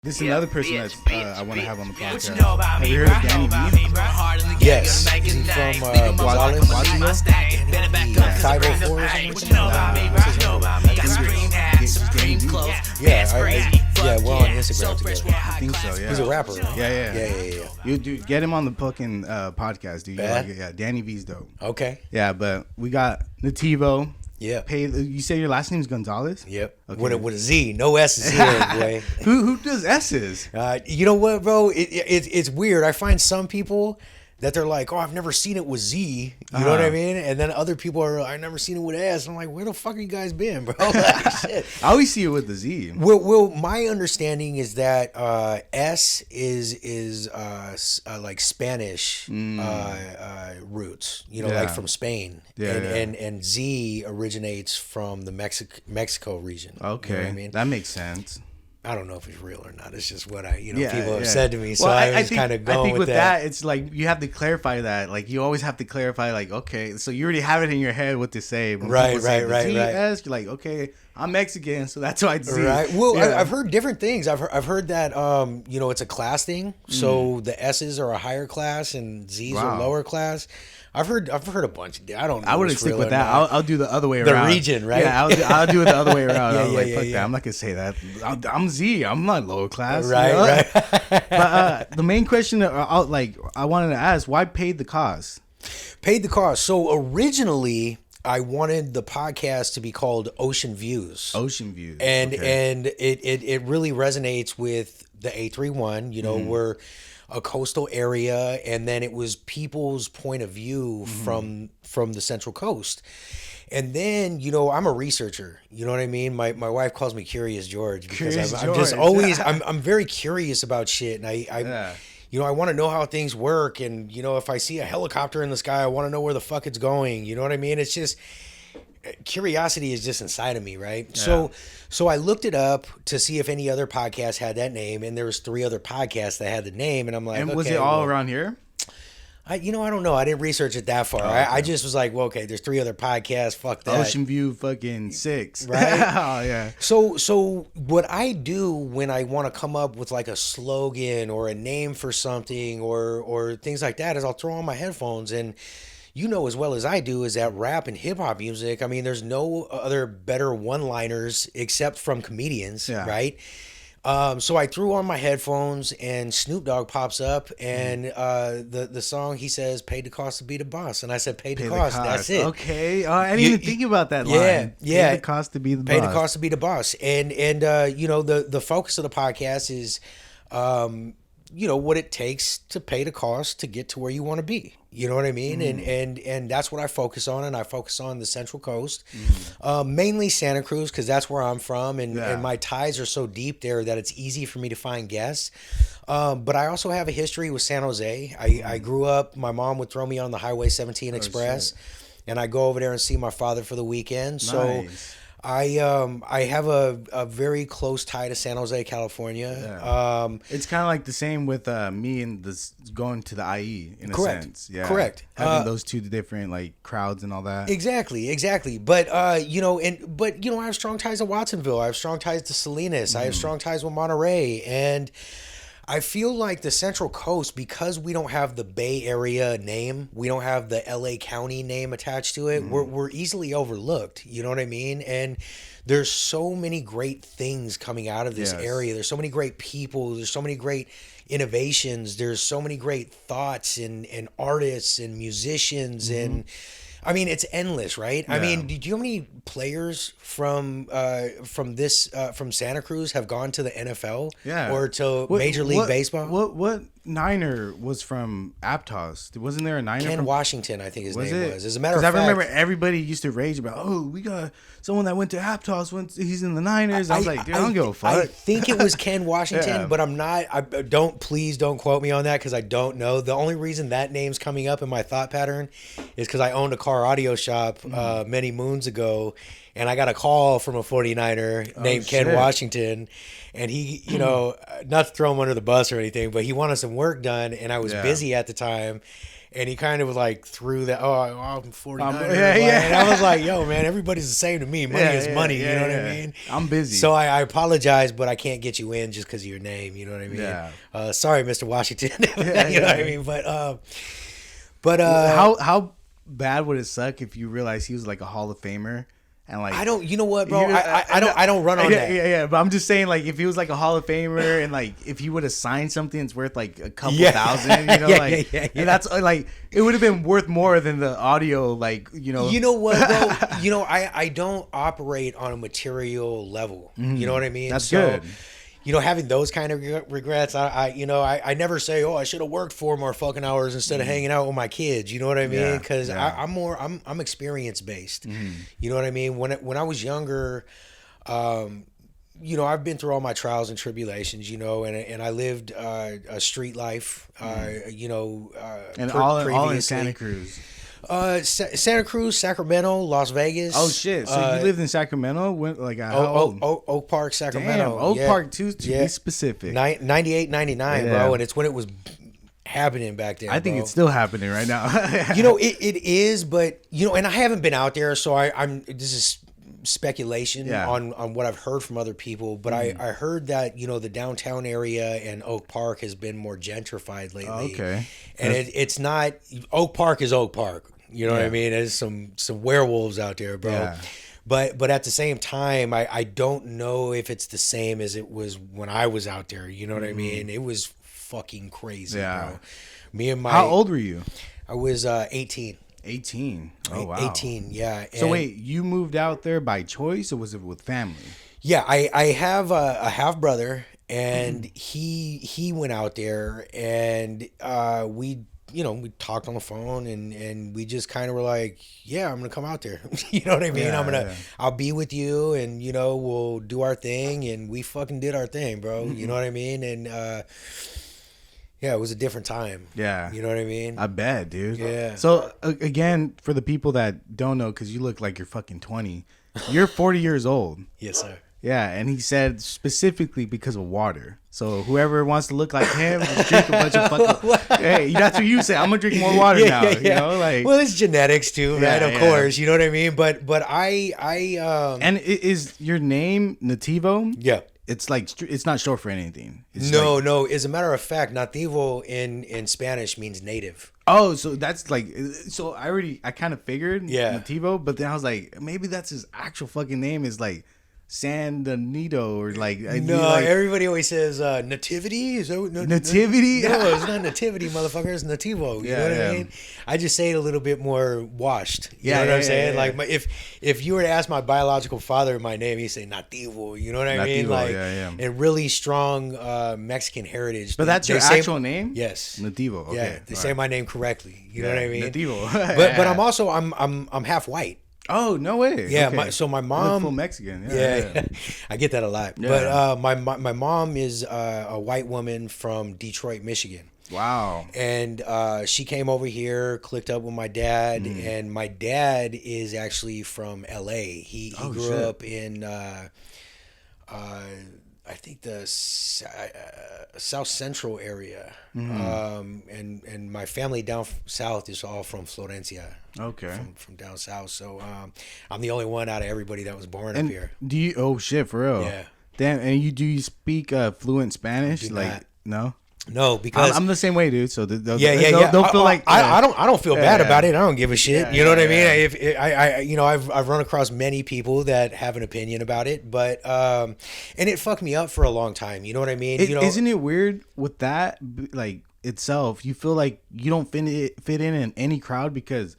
This is another person that I want to have on the podcast. What you know about Have me, you heard bro? of Danny Know about V? me, bro? Hard in the game, Yes. making Is he things. from, Nigga, most Wallace? like my Washington? stack. Better back up, 'cause I 504 bring or the something? bang. What you know about me, bro? What you know about me? Got screen hats, Supreme clothes, Yeah, fast crazy. yeah, we're on Instagram So together. fresh, we're I high think class. so, yeah. He's a rapper, right? Yeah. You dude, get him on the fucking podcast, dude. You Bad? like it. Yeah, Danny V's dope. Okay. Yeah, but we got NATIVO. Yeah. You say your last name's Gonzalez? Yep. Okay. With a Z. No S's here, boy. Who does S's? You know what, bro? It's weird. I find some people that they're like, oh, I've never seen it with Z. You know what I mean? And then other people are, I've never seen it with S. I'm like, where the fuck have you guys been, bro? Like, shit. I always see it with the Z. Well, my understanding is that S is like Spanish roots, like from Spain, and Z originates from the Mexico region. Okay, you know what I mean, that makes sense. I don't know if it's real or not. It's just what people Yeah. have said to me. So Well, I was think- kind of I going think with with that, it's like you have to clarify that. Like you always have to clarify. Like okay, so you already have it in your head what to say. When Right, people say right. ZS, you're like, okay, I'm Mexican, so that's why it's Z. Right. Well, Yeah. I've heard different things. I've heard that it's a class thing. So the S's are a higher class and Z's are lower class. I've heard a bunch. I don't know. I wouldn't stick with that. I'll do the other way The around. region, right? Yeah, I'll do it the other way around. Fuck yeah. that. I'm not gonna say that. I'm Z. I'm not lower class. Right, right. But the main question that I wanted to ask, why paid the cost? Paid the cost. So originally, I wanted the podcast to be called Ocean Views. Ocean Views. And okay. and it really resonates with the A31. We're a coastal area, and then it was people's point of view from the Central Coast. And then, I'm a researcher. You know what I mean? My wife calls me Curious George because I'm just always I'm very curious about shit, and I want to know how things work, and if I see a helicopter in the sky, I want to know where the fuck it's going. You know what I mean? It's just curiosity is just inside of me, right? Yeah. So I looked it up to see if any other podcast had that name, and there was 3 other podcasts that had the name, and I'm like, and was it all around here? I don't know. I didn't research it that far. Okay. I just was like, well, okay, there's 3 other podcasts. Fuck that. Ocean View fucking 6. Right? Oh, yeah. So what I do when I want to come up with like a slogan or a name for something or things like that is I'll throw on my headphones, and as well as I do is that rap and hip hop music, I mean, there's no other better one-liners except from comedians, right? So I threw on my headphones, and Snoop Dogg pops up, and the song, he says, "Paid the cost to be the boss," and I said, "Paid the cost." That's it. Okay, I didn't even think about that line. Yeah. Paid the cost to be the boss. Paid the cost to be the boss, and the focus of the podcast is, what it takes to pay the cost to get to where you want to be. You know what I mean? And that's what I focus on, and I focus on the Central Coast, mainly Santa Cruz, because that's where I'm from, and my ties are so deep there that it's easy for me to find guests. But I also have a history with San Jose. I grew up, my mom would throw me on the Highway 17 Express, and I go over there and see my father for the weekend. So Nice. I have a very close tie to San Jose, California. Yeah. It's kind of like the same with me and going to the IE in a sense. Yeah, correct. Having those 2 different like crowds and all that. Exactly. But I have strong ties to Watsonville. I have strong ties to Salinas. I have strong ties with Monterey, and I feel like the Central Coast, because we don't have the Bay Area name, we don't have the LA County name attached to it, we're easily overlooked. You know what I mean? And there's so many great things coming out of this area. There's so many great people. There's so many great innovations. There's so many great thoughts and artists and musicians and I mean, it's endless, right? Yeah. I mean, do you know how many players from Santa Cruz have gone to the NFL or to Major League Baseball? What Niner was from Aptos? Wasn't there a Niner? Ken Washington, I think his name was. As a matter of fact, I remember everybody used to rage about, we got someone that went to Aptos. He's in the Niners. I was like, dude, I don't give a fuck. I think it was Ken Washington, but I'm not. Please don't quote me on that because I don't know. The only reason that name's coming up in my thought pattern is because I owned a car audio shop many moons ago, and I got a call from a 49er named Ken Washington, and he, not to throw him under the bus or anything, but he wanted some work done, and I was busy at the time, And he kind of like threw that, oh, I'm 49. Yeah, yeah. And I was like, yo, man, everybody's the same to me. Money is money. You know what I mean? I'm busy. So I apologize, but I can't get you in just because of your name. You know what I mean? Yeah. Sorry, Mr. Washington. You know what I mean? But how bad would it suck if you realize he was like a Hall of Famer? And like, I don't, you know what, bro? I don't run on that. Yeah. But I'm just saying, like, if he was like a Hall of Famer and like if he would have signed something, it's worth like a couple thousand, you know, and that's like it would have been worth more than the audio, like, you know. You know what, bro? You know, I don't operate on a material level. You know what I mean? That's good. You know, having those kind of regrets, I never say, oh, I should have worked 4 more fucking hours instead of hanging out with my kids. You know what I mean? Because I'm experience based. You know what I mean? When I was younger, you know, I've been through all my trials and tribulations. You know, and I lived a street life. You know, and all in Santa Cruz. Santa Cruz, Sacramento, Las Vegas. Oh shit! So you lived in Sacramento? Oak Park, Sacramento. Damn, Oak Park too, to be specific. 98, 99, bro, and it's when it was happening back then. I think bro. it's still happening right now. You know, it is, but you know, and I haven't been out there, so I'm. This is speculation on what I've heard from other people, but I heard that, you know, the downtown area and Oak Park has been more gentrified lately. Okay. And it's not, Oak Park is Oak Park. You know what I mean? There's some werewolves out there, bro. Yeah. But at the same time, I don't know if it's the same as it was when I was out there. You know what I mean? It was fucking crazy, bro. Me and my... How old were you? I was 18. 18. Oh, wow. 18, yeah. So wait, you moved out there by choice or was it with family? Yeah, I have a half brother, and he went out there, and we talked on the phone, and we just kind of were like, yeah, I'm gonna come out there. You know what I mean? I'll be with you, and you know, we'll do our thing, and we fucking did our thing, bro. You know what I mean? And yeah, it was a different time. Yeah. You know what I mean? I bet, dude. Yeah. So, again, for the people that don't know, because you look like you're fucking 20, you're 40 years old. Yes, sir. Yeah, and he said specifically because of water. So, whoever wants to look like him, just drink a bunch of fucking... Hey, that's what you say. I'm going to drink more water now. You know, like... Well, it's genetics, too, right? Of course. You know what I mean? But I And is your name Nativo? Yeah. It's like, it's not short for anything. It's no. As a matter of fact, nativo in Spanish means native. Oh, so that's like, so I kind of figured Nativo, but then I was like, maybe that's his actual fucking name is like San Benito or like. Everybody always says nativity. Is that nativity? No, it's not nativity, motherfucker. It's nativo. You know what I mean? I just say it a little bit more washed. You know what I'm saying? Like if you were to ask my biological father my name, he'd say nativo. You know what I mean? Like and really strong Mexican heritage. But that's your actual name? Yes, Nativo. Okay. Yeah, they say my name correctly. You know what I mean? Nativo. But I'm also I'm half white. Oh, no way. Yeah, okay. My mom... full Mexican. Yeah. I get that a lot. Yeah. But my mom is a white woman from Detroit, Michigan. Wow. And she came over here, clicked up with my dad, and my dad is actually from L.A. He grew up in... I think the South Central area, and my family down south is all from Florencia. Okay, from down south. So I'm the only one out of everybody that was born up here. Do you? Oh shit, for real? Yeah. Damn. And do you speak fluent Spanish? Like no. No, because I'm the same way, dude. So they'll feel like I don't feel bad about it. I don't give a shit. Yeah, you know what I mean? If I've run across many people that have an opinion about it, but and it fucked me up for a long time. You know what I mean? Isn't it weird with that like itself? You feel like you don't fit in any crowd because.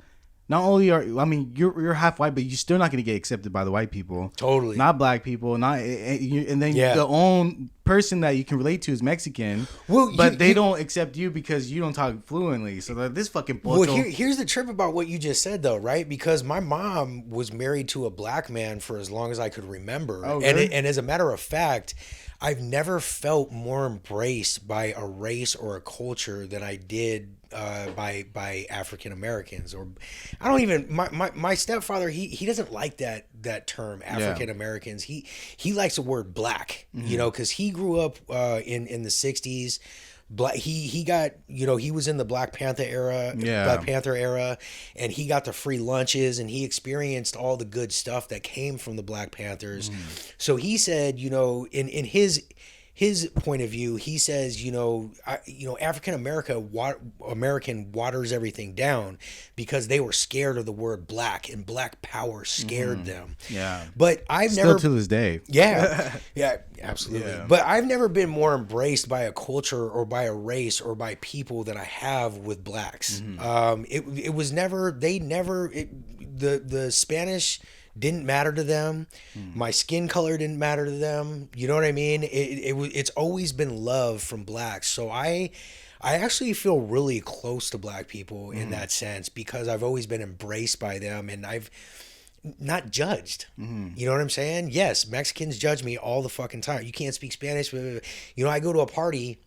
Not only you're half white, but you're still not going to get accepted by the white people. Totally. Not black people. And then the own person that you can relate to is Mexican. Well, but they don't accept you because you don't talk fluently. So this fucking bullshit. Well, here's the trip about what you just said, though, right? Because my mom was married to a black man for as long as I could remember. Oh, really? And as a matter of fact, I've never felt more embraced by a race or a culture than I did by African Americans. Or I don't even my stepfather he doesn't like that term African Americans. He likes the word black, you know, because he grew up in the 60s. He got, he was in the Black Panther era, and he got the free lunches, and he experienced all the good stuff that came from the Black Panthers. So he said, in his point of view, he says, African American waters everything down because they were scared of the word black, and black power scared them. Yeah. But I've Still never to this day. Yeah. Yeah, absolutely. Yeah. But I've never been more embraced by a culture or by a race or by people that I have with blacks. It was never, the Spanish didn't matter to them. My skin color didn't matter to them. You know what I mean? It's always been love from blacks. So I actually feel really close to black people in that sense because I've always been embraced by them, and I've not judged. You know what I'm saying? Yes, Mexicans judge me all the fucking time. You can't speak Spanish. I go to a party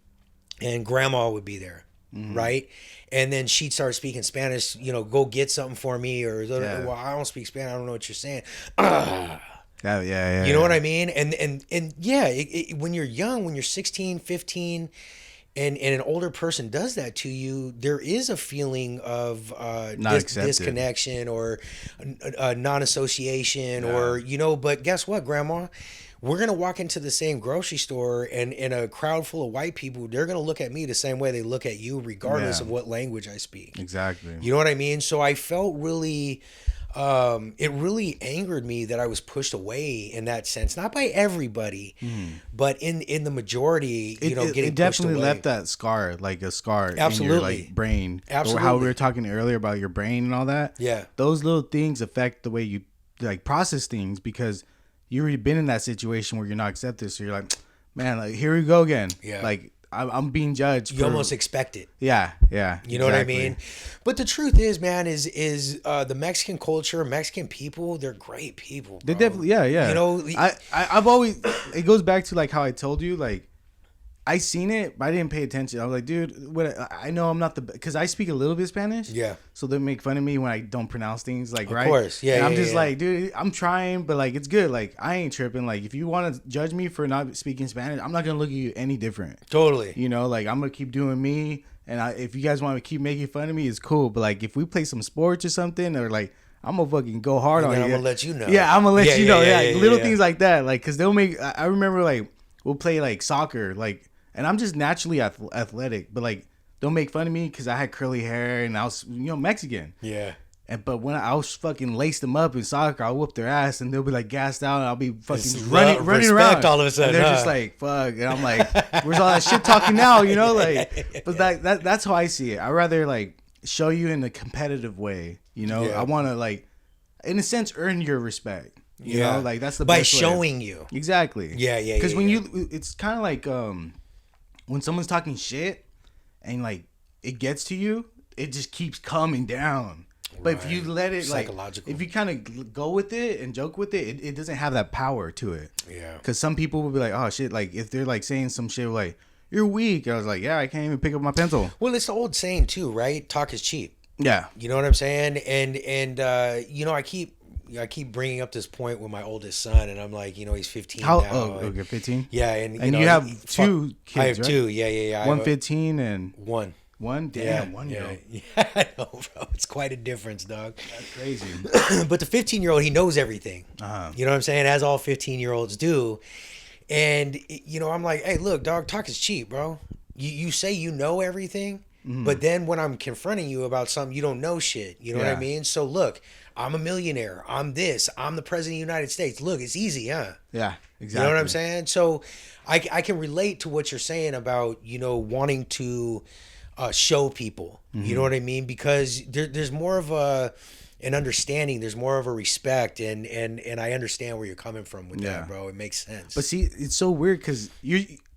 and grandma would be there, right? And then she'd start speaking Spanish, go get something for me, or, well, I don't speak Spanish, I don't know what you're saying. Yeah. You know what I mean? And yeah, when you're young, when you're 16, 15, and an older person does that to you, there is a feeling of disconnection or non-association, or, but guess what, Grandma? We're going to walk into the same grocery store, and in a crowd full of white people, they're going to look at me the same way they look at you, regardless of what language I speak. Exactly. You know what I mean? So I felt really, it really angered me that I was pushed away in that sense, not by everybody, but in the majority, getting pushed away. It definitely left that scar, like a scar Absolutely. in your brain. Absolutely. Or how we were talking earlier about your brain and all that. Yeah. Those little things affect the way you process things, because you already been in that situation where you're not accepted. So you're like, man, like, here we go again. Yeah. Like, I'm being judged. You almost expect it. Yeah. You know what I mean? But the truth is, man, is the Mexican culture, Mexican people, they're great people, bro. They definitely, yeah. I've always, it goes back to like how I told you, like, I seen it, but I didn't pay attention. I was like, dude, I know I'm not because I speak a little bit Spanish. Yeah. So they make fun of me when I don't pronounce things right. Of course. Yeah. And I'm just like, dude, I'm trying, but like, it's good. Like, I ain't tripping. Like, if you want to judge me for not speaking Spanish, I'm not going to look at you any different. Totally. Like, I'm going to keep doing me. And if you guys want to keep making fun of me, it's cool. But like, if we play some sports or something, or like, I'm going to fucking go hard on you. I'm going to let you know. Yeah, I'm going to let you know. Little things like that. Like, because they'll make, I remember like, we'll play like soccer, like, and I'm just naturally athletic, but like, don't make fun of me because I had curly hair and I was, Mexican. Yeah. But when I was fucking laced them up in soccer, I'll whoop their ass and they'll be like gassed out, and I'll be fucking running around. All of a sudden, and they're just like, fuck. And I'm like, where's all that shit talking now? Like, but that's how I see it. I rather like show you in a competitive way. I want to like, in a sense, earn your respect. You know, like that's the by best showing way. You. Exactly. Yeah. Because it's kind of like when someone's talking shit and like it gets to you, it just keeps coming down. But if you let it, like, if you kind of go with it and joke with it, it doesn't have that power to it. Yeah. Because some people will be like, oh shit, like if they're like saying some shit like, you're weak. I was like, yeah, I can't even pick up my pencil. Well, it's the old saying too, right? Talk is cheap. Yeah. You know what I'm saying? And I keep bringing up this point with my oldest son, and I'm like, he's 15 now. Oh, okay, 15? Yeah, and you have two kids, I have right? two, yeah. One 15 and... One? Damn, 1 year old. Yeah, I know, bro. It's quite a difference, dog. That's crazy. But the 15-year-old, he knows everything. Uh-huh. You know what I'm saying? As all 15-year-olds do. And, I'm like, hey, look, dog, talk is cheap, bro. You say you know everything, but then when I'm confronting you about something, you don't know shit. You know what I mean? So, look, I'm a millionaire. I'm this. I'm the president of the United States. Look, it's easy, huh? Yeah, exactly. You know what I'm saying? So I can relate to what you're saying about, wanting to show people. You know what I mean? Because there's more of an understanding. There's more of a respect. And I understand where you're coming from with that, bro. It makes sense. But see, it's so weird because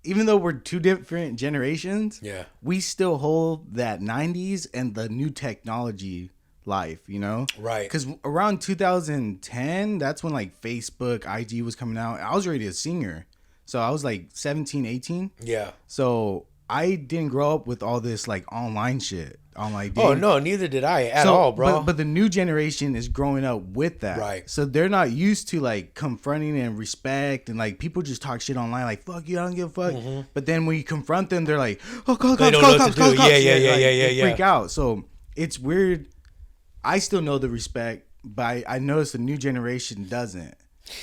even though we're two different generations, we still hold that 90s and the new technology life, right? Because around 2010, that's when like Facebook, IG was coming out. I was already a senior, so I was like 17, 18. Yeah. So I didn't grow up with all this like online shit. Online Oh dating. no, neither did I at all, bro. But the new generation is growing up with that, Right. So they're not used to like confronting and respect, and like people just talk shit online, like fuck you, I don't give a fuck. But then when you confront them, they're like, oh, call, They don't know what to do. Yeah, They yeah. freak out. So it's weird. I still know the respect, but I noticed the new generation doesn't,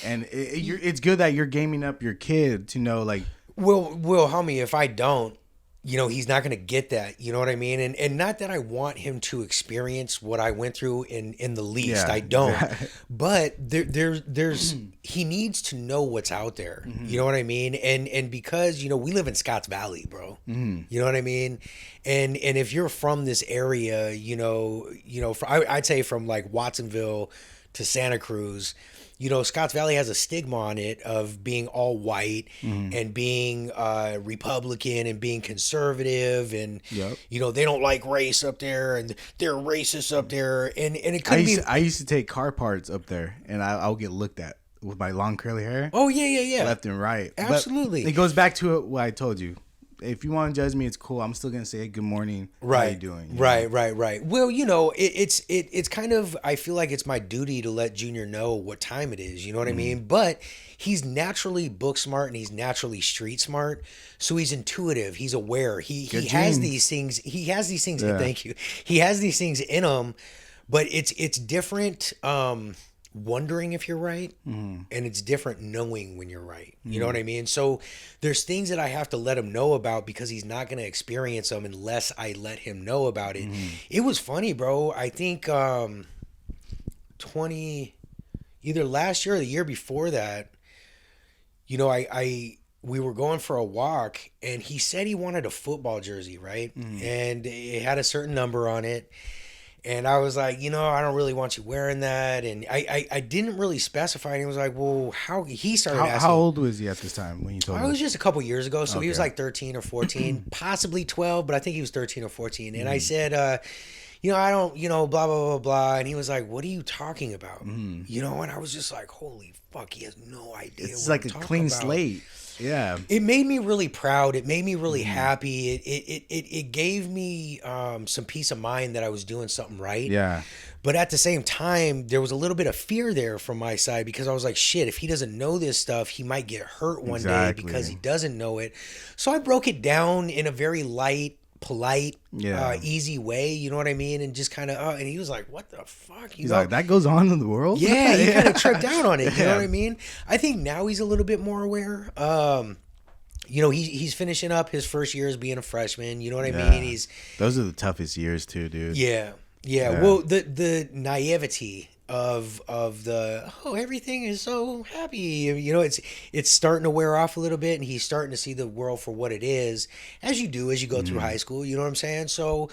and it's good that you're gaming up your kid to know like. Well, homie, if I don't, you know, he's not going to get that. You know what I mean? And not that I want him to experience what I went through in the least. Yeah. I don't. But there's he needs to know what's out there. You know what I mean? And because, you know, we live in Scotts Valley, bro. You know what I mean? And if you're from this area, you know, I'd say from like Watsonville to Santa Cruz, you know, Scotts Valley has a stigma on it of being all white and being Republican and being conservative, and you know, they don't like race up there and they're racist up there, and it could be. I used to take car parts up there, and I'll get looked at with my long curly hair. Oh yeah, left and right. Absolutely. But it goes back to what I told you. If you want to judge me, it's cool. I'm still gonna say good morning. Right. How you doing? You right, know? right. Well, you know, it's kind of, I feel like it's my duty to let Junior know what time it is. You know what I mean? But he's naturally book smart and he's naturally street smart, so he's intuitive. He's aware. He has these things. He has these things. Yeah. Thank you. He has these things in him, but it's different. Wondering if you're right, and it's different knowing when you're right. You know what I mean? So there's things that I have to let him know about because he's not going to experience them unless I let him know about it. It was funny, bro. I think either last year or the year before that, you know, we were going for a walk and he said he wanted a football jersey, right? And it had a certain number on it. And I was like, you know, I don't really want you wearing that. And I didn't really specify. And he was like, well, he started asking. How old was he at this time when you told him? I was just a couple years ago. So he was like 13 or 14, possibly 12, but I think he was 13 or 14. And I said, you know, I don't, you know, blah, blah, blah, blah. And he was like, what are you talking about? You know, and I was just like, holy fuck, he has no idea. It's like a clean slate. Yeah. It made me really proud. It made me really happy. It gave me some peace of mind that I was doing something right. Yeah. But at the same time, there was a little bit of fear there from my side because I was like, shit, if he doesn't know this stuff, he might get hurt one day because he doesn't know it. So I broke it down in a very light, polite, easy way, you know what I mean? And just kind of, and he was like, what the fuck? He's like, that goes on in the world? Yeah, he kind of tripped out on it, you know what I mean? I think now he's a little bit more aware. You know, he's finishing up his first year as being a freshman, you know what I mean? Those are the toughest years too, dude. Yeah. Well, the naivety of the everything is so happy, you know, it's starting to wear off a little bit, and he's starting to see the world for what it is, as you do as you go through high school, you know what I'm saying? So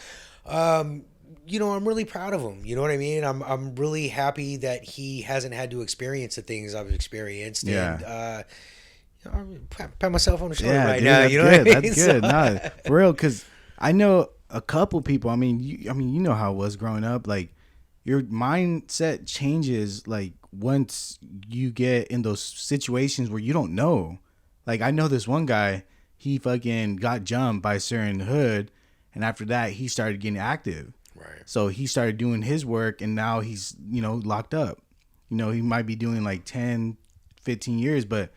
you know, I'm really proud of him, you know what I mean? I'm really happy that he hasn't had to experience the things I've experienced. And you know, I pat myself on the shoulder now, you know what I mean? That's good. Nah, for real, because I know a couple people. I mean, you know how it was growing up. Like, your mindset changes like once you get in those situations where you don't know. Like, I know this one guy, he fucking got jumped by a certain hood, and after that he started getting active. Right. So he started doing his work, and now he's, you know, locked up. You know, he might be doing like 10, 15 years, but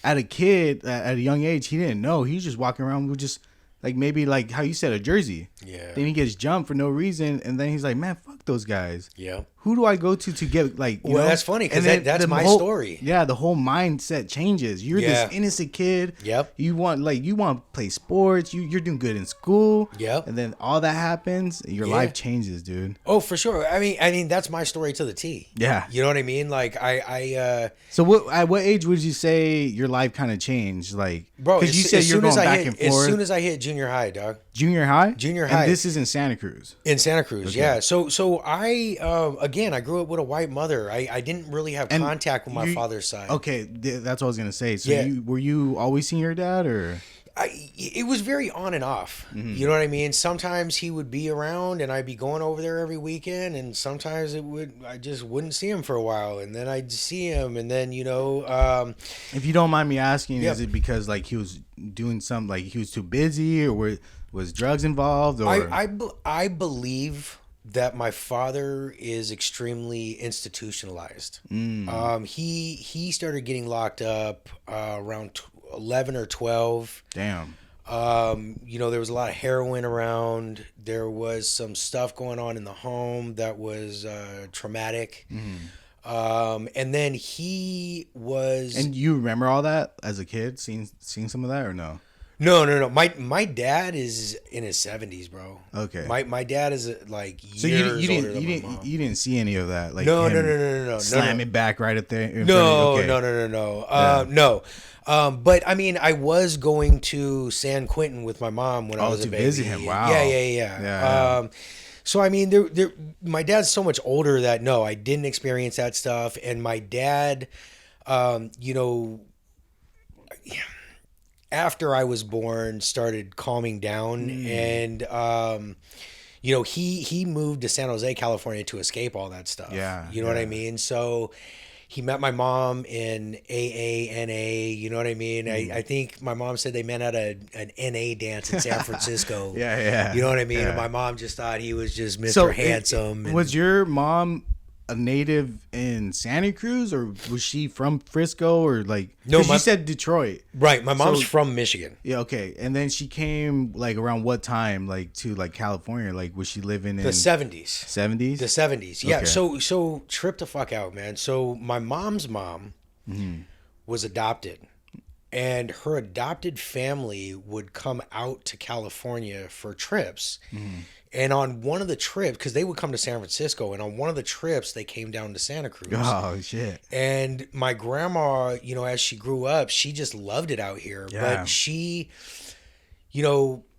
at a young age, he didn't know. He was just walking around with just like, maybe like how you said, a jersey. Yeah. Then he gets jumped for no reason, and then he's like, man, fuck those guys. Yeah. Who do I go to get like, you know? That's funny, because that's my story. Yeah, the whole mindset changes. You're this innocent kid. Yep. You want to play sports. You're doing good in school. Yep. And then all that happens, your life changes, dude. Oh, for sure. I mean that's my story to the T. Yeah. You know what I mean? Like So at what age would you say your life kind of changed? Like, bro, because you said you're going back and forth. As soon as I hit junior high, dog. Junior high. And this is in Santa Cruz. In Santa Cruz, yeah. So I again, I grew up with a white mother. I didn't really have contact with my father's side. Okay, that's what I was gonna say. So were you always seeing your dad, or? It was very on and off. You know what I mean? Sometimes he would be around and I'd be going over there every weekend, and sometimes I just wouldn't see him for a while, and then I'd see him, and then if you don't mind me asking, is it because like he was doing something, like he was too busy, or was drugs involved, or I believe that my father is extremely institutionalized. He started getting locked up around 11 or 12. Damn. There was a lot of heroin around. There was some stuff going on in the home that was traumatic. And then he was. And you remember all that as a kid, seeing some of that, or no? No. My dad is in his 70s, bro. Okay. My dad is like years so you older than my mom. You didn't see any of that, like no. Slam it back right at there. No. Yeah. No. But I mean, I was going to San Quentin with my mom when I was a baby. Visit him. Wow. Yeah. So I mean, my dad's so much older that no, I didn't experience that stuff, and my dad, after I was born, started calming down, and he moved to San Jose, California, to escape all that stuff. Yeah, you know what I mean. So he met my mom in AANA. You know what I mean. I think my mom said they met at an NA dance in San Francisco. Yeah. You know what I mean. Yeah. And my mom just thought he was just Mr. Handsome. Was your mom a native in Santa Cruz, or was she from Frisco, or like? No, you said Detroit. Right, my mom's from Michigan. Yeah, okay. And then she came like around what time, like to like California? Like was she living in the 70s? 70s. The 70s. Yeah. Okay. So trip the fuck out, man. So my mom's mom was adopted, and her adopted family would come out to California for trips. And on one of the trips, because they would come to San Francisco, and on one of the trips, they came down to Santa Cruz. Oh, shit. And my grandma, as she grew up, she just loved it out here. Yeah. But she,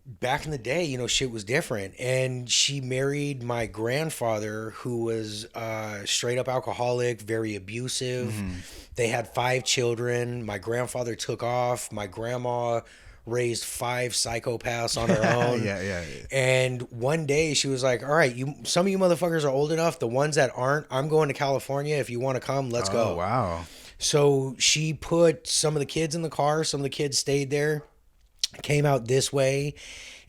back in the day, shit was different. And she married my grandfather, who was straight up alcoholic, very abusive. They had 5 children. My grandfather took off. My grandma raised 5 psychopaths on her own. Yeah. And one day she was like, all right, some of you motherfuckers are old enough. The ones that aren't, I'm going to California. If you want to come, let's go. Oh, wow. So she put some of the kids in the car. Some of the kids stayed there, came out this way.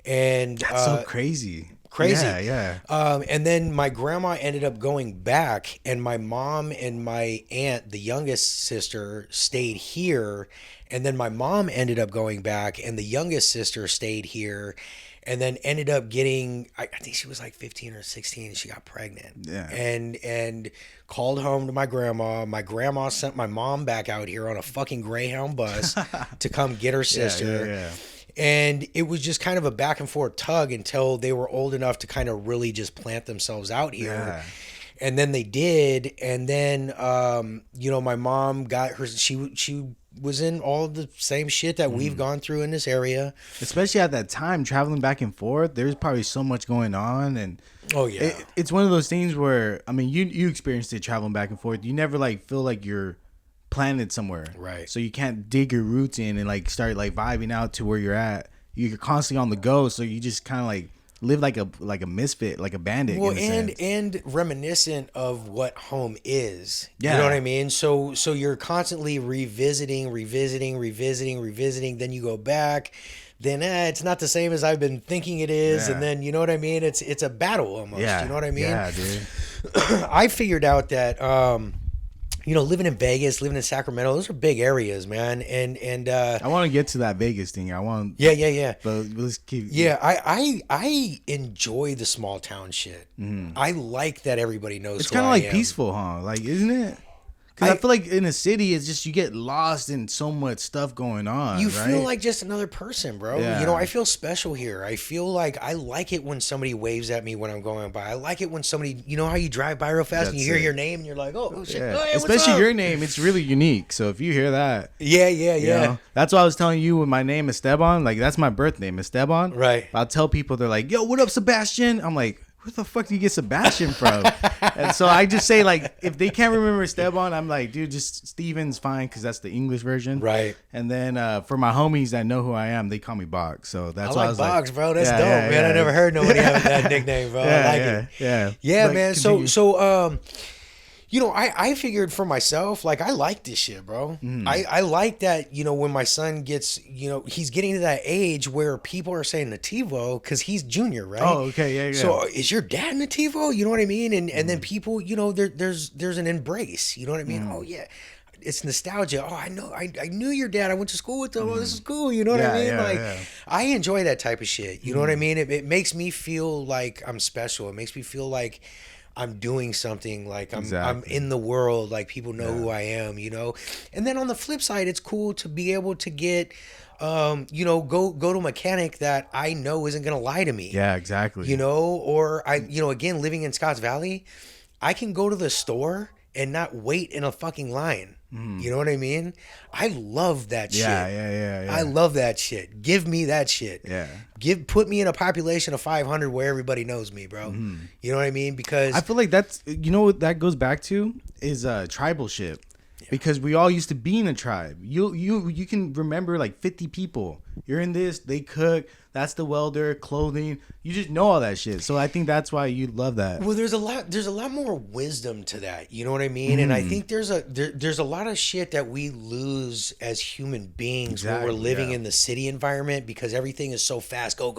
And that's so crazy. Yeah. And then my grandma ended up going back, and my mom and my aunt, the youngest sister, stayed here. And then my mom ended up going back, and the youngest sister stayed here, and then ended up getting, I think she was like 15 or 16, and she got pregnant. Yeah. And called home to my grandma. My grandma sent my mom back out here on a fucking Greyhound bus to come get her sister. Yeah. And it was just kind of a back and forth tug until they were old enough to kind of really just plant themselves out here. Yeah. And then they did. And then, my mom got her, she was in all the same shit that we've gone through in this area. Especially at that time, traveling back and forth, there's probably so much going on. And oh, yeah. It's one of those things where, I mean, you experienced it traveling back and forth. You never like feel like you're planted somewhere, right? So you can't dig your roots in and like start like vibing out to where you're at. You're constantly on the go, so you just kind of like live like a misfit, like a bandit. Well, and reminiscent of what home is. Yeah. You know what I mean? So you're constantly revisiting. Then you go back. Then it's not the same as I've been thinking it is. Yeah. And then, you know what I mean? It's a battle almost. Yeah. You know what I mean? Yeah, dude. I figured out that living in Vegas, living in Sacramento, those are big areas, man. And I want to get to that Vegas thing. Yeah. But let's keep. Yeah, I enjoy the small town shit. I like that everybody knows. It's kind of like peaceful, huh? Like, isn't it? Because I feel like in a city, it's just you get lost in so much stuff going on. You right? feel like just another person, bro. Yeah. I feel special here. I feel like I like it when somebody waves at me when I'm going by. I like it when somebody, how you drive by real fast and you hear your name and you're like, oh shit. Yeah. Oh, hey, especially your name, it's really unique. So if you hear that, yeah. That's why I was telling you when my name is Esteban. Like that's my birth name, Esteban. Right. I'll tell people, they're like, yo, what up, Sebastian? I'm like, where the fuck do you get Sebastian from? And so I just say, like, if they can't remember Esteban, I'm like, dude, just Steven's fine because that's the English version. Right. And then for my homies that know who I am, they call me Boxx. So that's why I was Boxx, like, bro. That's dope, man. I never heard nobody have that nickname, bro. I like it. Yeah, But man. continue. So, you know, I figured for myself, like, I like this shit, bro. I like that, you know, when my son gets, you know, he's getting to that age where people are saying Nativo because he's junior, right? Oh, okay, yeah. So is your dad Nativo? You know what I mean? And then people, you know, there's an embrace. You know what I mean? Oh, yeah. It's nostalgia. Oh, I know. I knew your dad. I went to school with him. Oh, this is cool. You know what I mean? I enjoy that type of shit. You know what I mean? It makes me feel like I'm special. It makes me feel like I'm doing something, like I'm in the world, like people know who I am, you know. And then on the flip side, it's cool to be able to get, you know, go to a mechanic that I know isn't gonna lie to me. Yeah, exactly. You know, or you know, again, living in Scotts Valley, I can go to the store and not wait in a fucking line. You know what I mean? I love that shit. Yeah. I love that shit. Give me that shit. Yeah. Put me in a population of 500 where everybody knows me, bro. You know what I mean? Because I feel like that's, you know what that goes back to is tribal shit. Because we all used to be in a tribe. You can remember like 50 people. You're in this, they cook, that's the welder, clothing. You just know all that shit. So I think that's why you love that. Well, there's a lot more wisdom to that. You know what I mean? And I think there's a lot of shit that we lose as human beings when we're living in the city environment because everything is so fast. Go,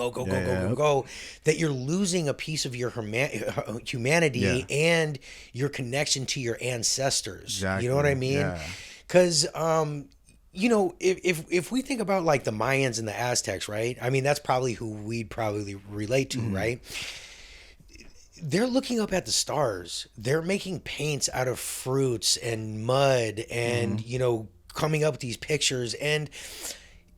that you're losing a piece of your humanity and your connection to your ancestors. Exactly. You know what I mean? Because you know, if we think about like the Mayans and the Aztecs, right? I mean, that's probably who we'd probably relate to, right? They're looking up at the stars. They're making paints out of fruits and mud and, you know, coming up with these pictures. And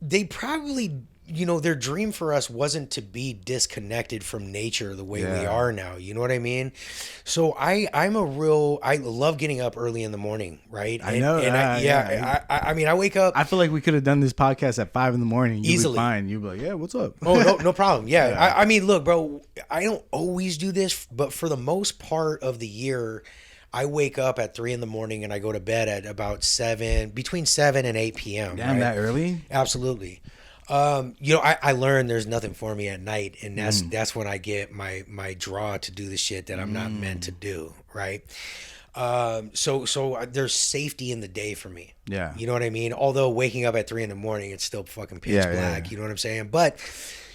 they probably, you know, their dream for us wasn't to be disconnected from nature the way we are now. You know what I mean? So I love getting up early in the morning, right? I know. I mean, I wake up. I feel like we could have done this podcast at 5 a.m. You'd easily. be fine. You'd be like, yeah, what's up? Oh, no problem. Yeah. I mean, look, bro, I don't always do this, but for the most part of the year, I wake up at 3 a.m. and I go to bed at about between 7 and 8 p.m. Damn, right? that early? Absolutely. You know, I learned there's nothing for me at night, and that's when I get my draw to do the shit that I'm not meant to do, right? So there's safety in the day for me. Yeah. You know what I mean? Although waking up at 3 a.m, it's still fucking pitch black. You know what I'm saying? But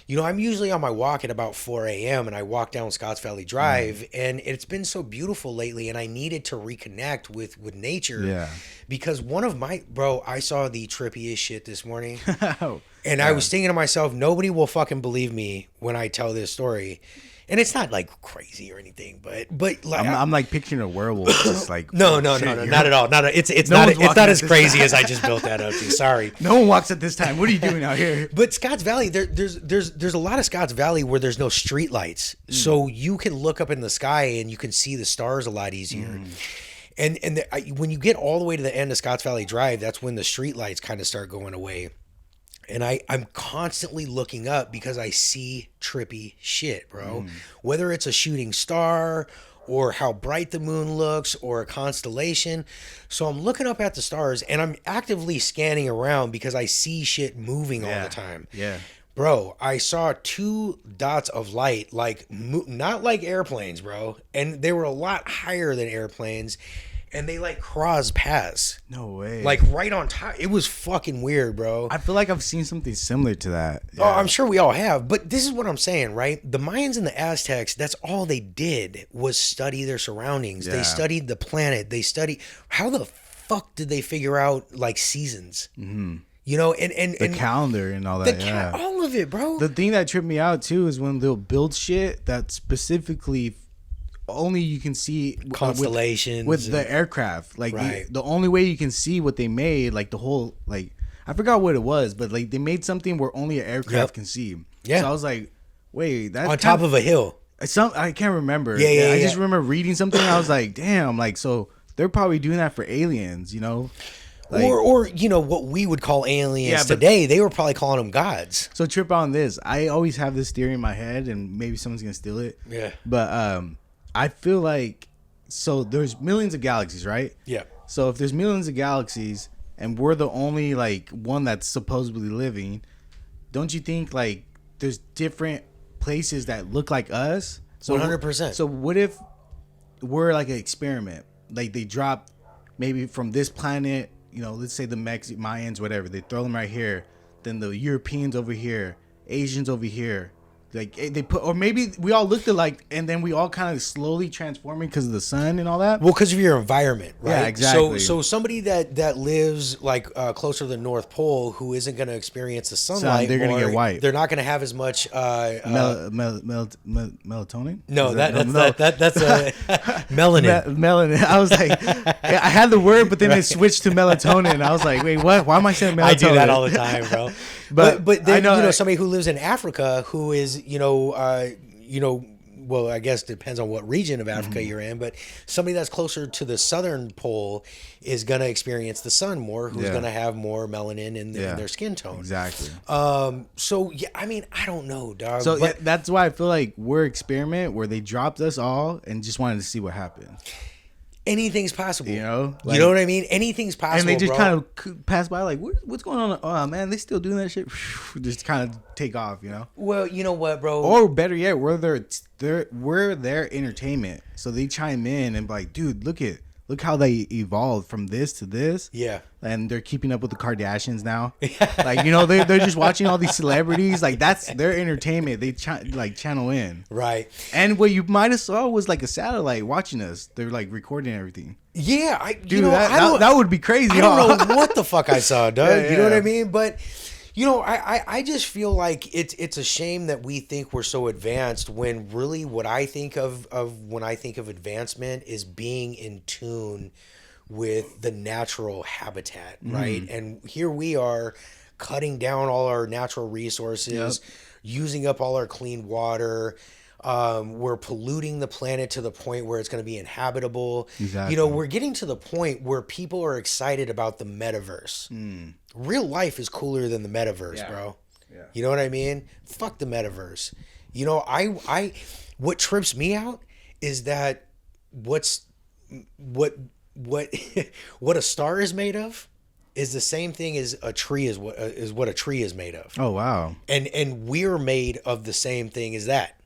you know, I'm usually on my walk at about 4 a.m. and I walk down Scotts Valley Drive, and it's been so beautiful lately, and I needed to reconnect with nature. Yeah. Because I saw the trippiest shit this morning. And I was thinking to myself, nobody will fucking believe me when I tell this story. And it's not like crazy or anything, but like I'm like picturing a werewolf, just like no, not at all. It's not as crazy as I just built that up to. Sorry, no one walks at this time. What are you doing out here? But Scotts Valley, there's a lot of Scotts Valley where there's no street lights, so you can look up in the sky and you can see the stars a lot easier. And when you get all the way to the end of Scotts Valley Drive, that's when the street lights kind of start going away. And I'm constantly looking up because I see trippy shit, bro. Whether it's a shooting star or how bright the moon looks or a constellation. So I'm looking up at the stars and I'm actively scanning around because I see shit moving all the time. Yeah. Bro, I saw 2 dots of light, like not like airplanes, bro. And they were a lot higher than airplanes. And they like crossed paths. No way. Like right on top. It was fucking weird, bro. I feel like I've seen something similar to that. Yeah. Oh, I'm sure we all have. But this is what I'm saying, right? The Mayans and the Aztecs, that's all they did was study their surroundings. Yeah. They studied the planet. They studied how the fuck did they figure out like seasons? You know, and the calendar and all that. All of it, bro. The thing that tripped me out too is when they'll build shit that specifically only you can see constellations with the aircraft. Like the only way you can see what they made, like the whole, like I forgot what it was, but like they made something where only an aircraft can see. Yeah. So I was like, wait, that's on top of a hill. I can't remember. I just remember reading something. And I was like, damn, like so they're probably doing that for aliens, you know? Like, or you know what we would call aliens Yeah, but- today, they were probably calling them gods. so trip on this. I always have this theory in my head, and maybe someone's gonna steal it. Yeah. But I feel like so there's millions of galaxies, right? Yeah. So if there's millions of galaxies and we're the only like one that's supposedly living, don't you think like there's different places that look like us? So 100%. So what if we're like an experiment? Like they drop maybe from this planet, you know, let's say the Mayans, whatever. They throw them right here. Then the Europeans over here, Asians over here. Like they put, or maybe we all looked alike, and then we all kind of slowly transforming because of the sun and all that. Well, because of your environment, right? Yeah, exactly. So somebody that lives like closer to the North Pole, who isn't going to experience the sunlight, they're gonna get white. They're not going to have as much Melatonin. No, that's melanin. Melanin. I was like, I had the word, but then it switched to melatonin. I was like, wait, what? Why am I saying melatonin? I do that all the time, bro. but then I know, you know somebody who lives in Africa who is well, I guess it depends on what region of Africa you're in, but somebody that's closer to the southern pole is going to experience the sun more, who's going to have more melanin in their skin tone. Exactly. So, yeah, I mean, I don't know, dog. So but that's why I feel like we're experiment where they dropped us all and just wanted to see what happened. anything's possible. You know? You know what I mean? Anything's possible, And they just bro. kind of pass by like, what's going on? Oh, man, they still doing that shit? Just kind of take off, you know? Well, you know what, bro? Or better yet, we're their entertainment. So they chime in and be like, dude, look how they evolved from this to this. Yeah. And they're keeping up with the Kardashians now. Like, you know, they're just watching all these celebrities. Like, that's their entertainment. They channel in. Right. And what you might have saw was like a satellite watching us. They're like recording everything. Yeah. Dude, that would be crazy. I don't know what the fuck I saw, dog. Yeah, You know what yeah. I mean? But, you know, I just feel like it's a shame that we think we're so advanced when really what I think of when I think of advancement is being in tune with the natural habitat, right? And here we are cutting down all our natural resources, using up all our clean water. We're polluting the planet to the point where it's going to be inhabitable. Exactly. You know, we're getting to the point where people are excited about the metaverse. Real life is cooler than the metaverse, bro. Yeah. You know what I mean? Fuck the metaverse. You know, I what trips me out is that what what a star is made of is the same thing as a tree is what a tree is made of. Oh, wow. And we're made of the same thing as that.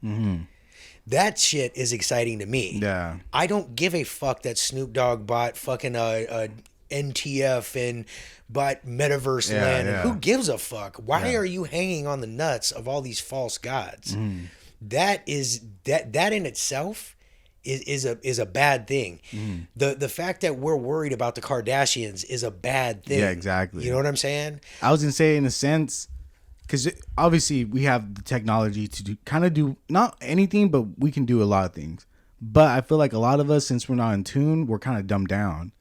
That shit is exciting to me. Yeah. I don't give a fuck that Snoop Dogg bought fucking NTF and bought Metaverse Land. yeah. Who gives a fuck? Why are you hanging on the nuts of all these false gods? That in itself is a bad thing. The fact that we're worried about the Kardashians is a bad thing. Yeah, exactly. You know what I'm saying? I was going to say, in a sense, because obviously we have the technology to do not anything, but we can do a lot of things. But I feel like a lot of us, since we're not in tune, we're kind of dumbed down.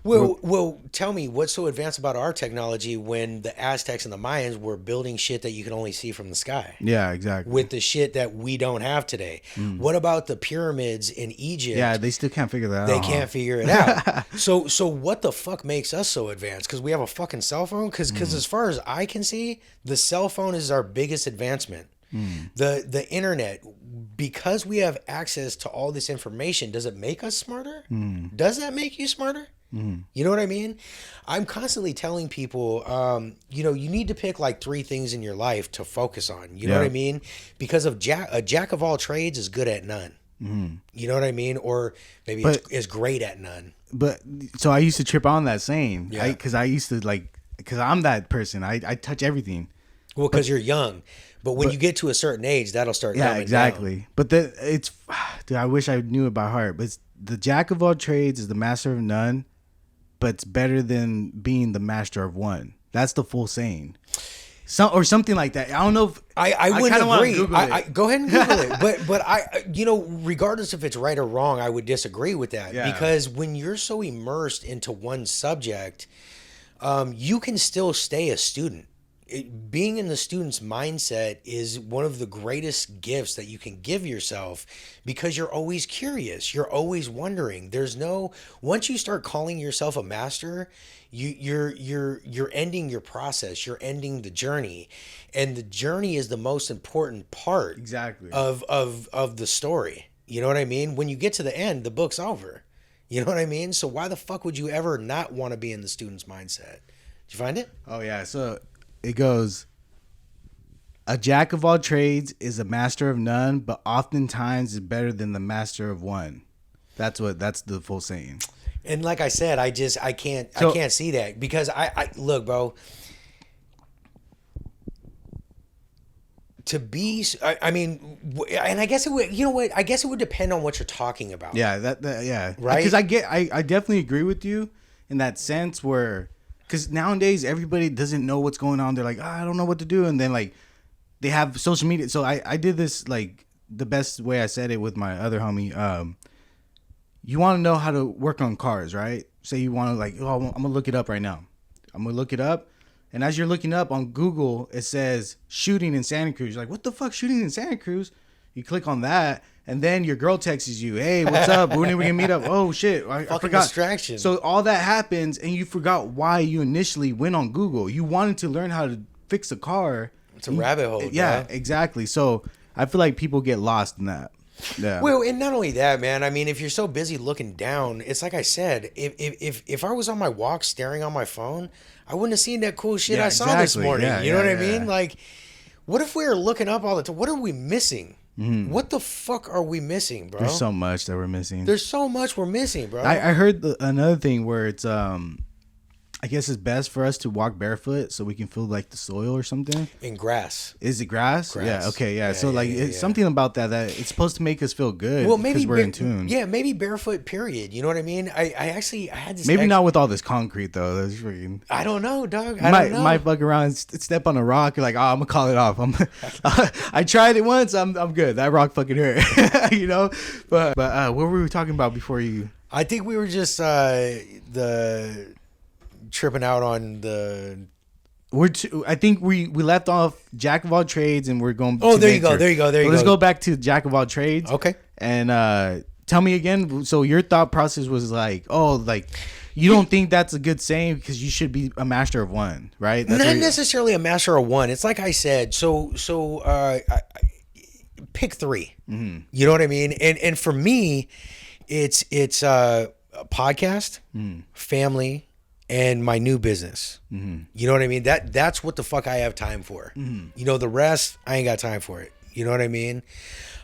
Well, tell me what's so advanced about our technology when the Aztecs and the Mayans were building shit that you can only see from the sky? Yeah, exactly. With the shit that we don't have today. What about the pyramids in Egypt? Yeah, they still can't figure that out. They can't figure it out. So what the fuck makes us so advanced? Because we have a fucking cell phone? Because as far as I can see, the cell phone is our biggest advancement. The internet, because we have access to all this information, does it make us smarter? Does that make you smarter? You know what I mean? I'm constantly telling people, you know, you need to pick like 3 things in your life to focus on. You know what I mean? Because a jack of all trades is good at none. You know what I mean? Or maybe is great at none. But so I used to trip on that saying, Yeah. because I used to because I'm that person. I touch everything. Well, because you're young. But when you get to a certain age, that'll start Yeah, dumbing exactly. down. But dude, I wish I knew it by heart. But the jack of all trades is the master of none, but it's better than being the master of one. That's the full saying. Or something like that. I don't know if I wouldn't agree. Google it. Go ahead and Google it. But I, you know, regardless if it's right or wrong, I would disagree with that. Yeah. Because when you're so immersed into one subject, you can still stay a student. being in the student's mindset is one of the greatest gifts that you can give yourself, because you're always curious. You're always wondering. Once you start calling yourself a master, you're ending your process. You're ending the journey, and the journey is the most important part Exactly. of the story. You know what I mean? When you get to the end, the book's over. You know what I mean? So why the fuck would you ever not want to be in the student's mindset? Did you find it? Oh yeah. So it goes, a jack of all trades is a master of none, but oftentimes is better than the master of one. That's the full saying. And like I said, I can't see that, because I look, bro, to be, I mean, and I guess it would, you know what? I guess it would depend on what you're talking about. Yeah, yeah. Right? Because I definitely agree with you in that sense where, because nowadays everybody doesn't know what's going on. They're like, I don't know what to do. And then like they have social media. So I did this, like the best way I said it with my other homie. You want to know how to work on cars, right? Say you want to like, oh, I'm going to look it up right now. I'm going to look it up. And as you're looking up on Google, it says shooting in Santa Cruz. You're like, what the fuck, shooting in Santa Cruz? You click on that, and then your girl texts you, hey, what's up? When are we going to meet up? Oh, shit, I forgot. Distraction. So all that happens, and you forgot why you initially went on Google. You wanted to learn how to fix a car. It's a rabbit hole. Yeah, bro. Exactly. So I feel like people get lost in that. Yeah. Well, and not only that, man. I mean, if you're so busy looking down, it's like I said. If I was on my walk staring on my phone, I wouldn't have seen that cool shit I saw this morning. You know what I mean? Like, what if we were looking up all the time? What are we missing? Mm-hmm. What the fuck are we missing, bro? There's so much that we're missing. There's so much we're missing, bro. I heard another thing where it's I guess it's best for us to walk barefoot so we can feel like the soil or something. In grass. Is it grass? Yeah. Okay. Yeah. So like, it's something about that it's supposed to make us feel good. Well, maybe because we're in tune. Yeah, maybe barefoot. Period. You know what I mean? I had this. Maybe not with all this concrete though. That's freaking. I don't know, dog. I don't know. Might fuck around and step on a rock. You're like, oh, I'm gonna call it off. I tried it once. I'm good. That rock fucking hurt. You know. But what were we talking about before you? I think we were just the. Tripping out on the. I think we left off jack of all trades and we're going. Oh, there you go. Let's go back to jack of all trades. Okay. And tell me again. So your thought process was like, oh, like you don't think that's a good saying because you should be a master of one, right? That's not necessarily a master of one. It's like I said. So pick three. Mm-hmm. You know what I mean? And for me, it's a podcast, family, and my new business. Mm-hmm. You know what I mean? That's what the fuck I have time for. Mm-hmm. You know, the rest, I ain't got time for it. You know what I mean?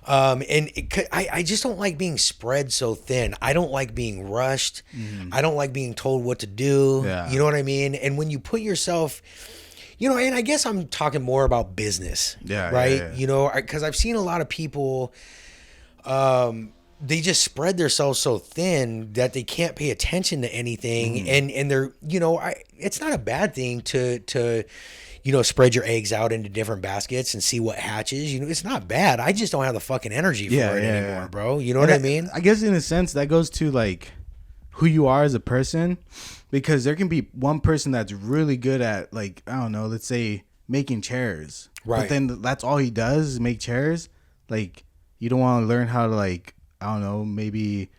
I just don't like being spread so thin. I don't like being rushed. Mm-hmm. I don't like being told what to do. Yeah. You know what I mean? And when you put yourself, you know, and I guess I'm talking more about business. Yeah. Right? Yeah. You know, because I've seen a lot of people, they just spread themselves so thin that they can't pay attention to anything. And they're, you know, it's not a bad thing to, you know, spread your eggs out into different baskets and see what hatches. You know, it's not bad. I just don't have the fucking energy for it anymore, bro. You know what I mean? I guess in a sense that goes to like who you are as a person, because there can be one person that's really good at like, I don't know, let's say making chairs. Right. But then that's all he does is make chairs. Like you don't want to learn how to like, I don't know, maybe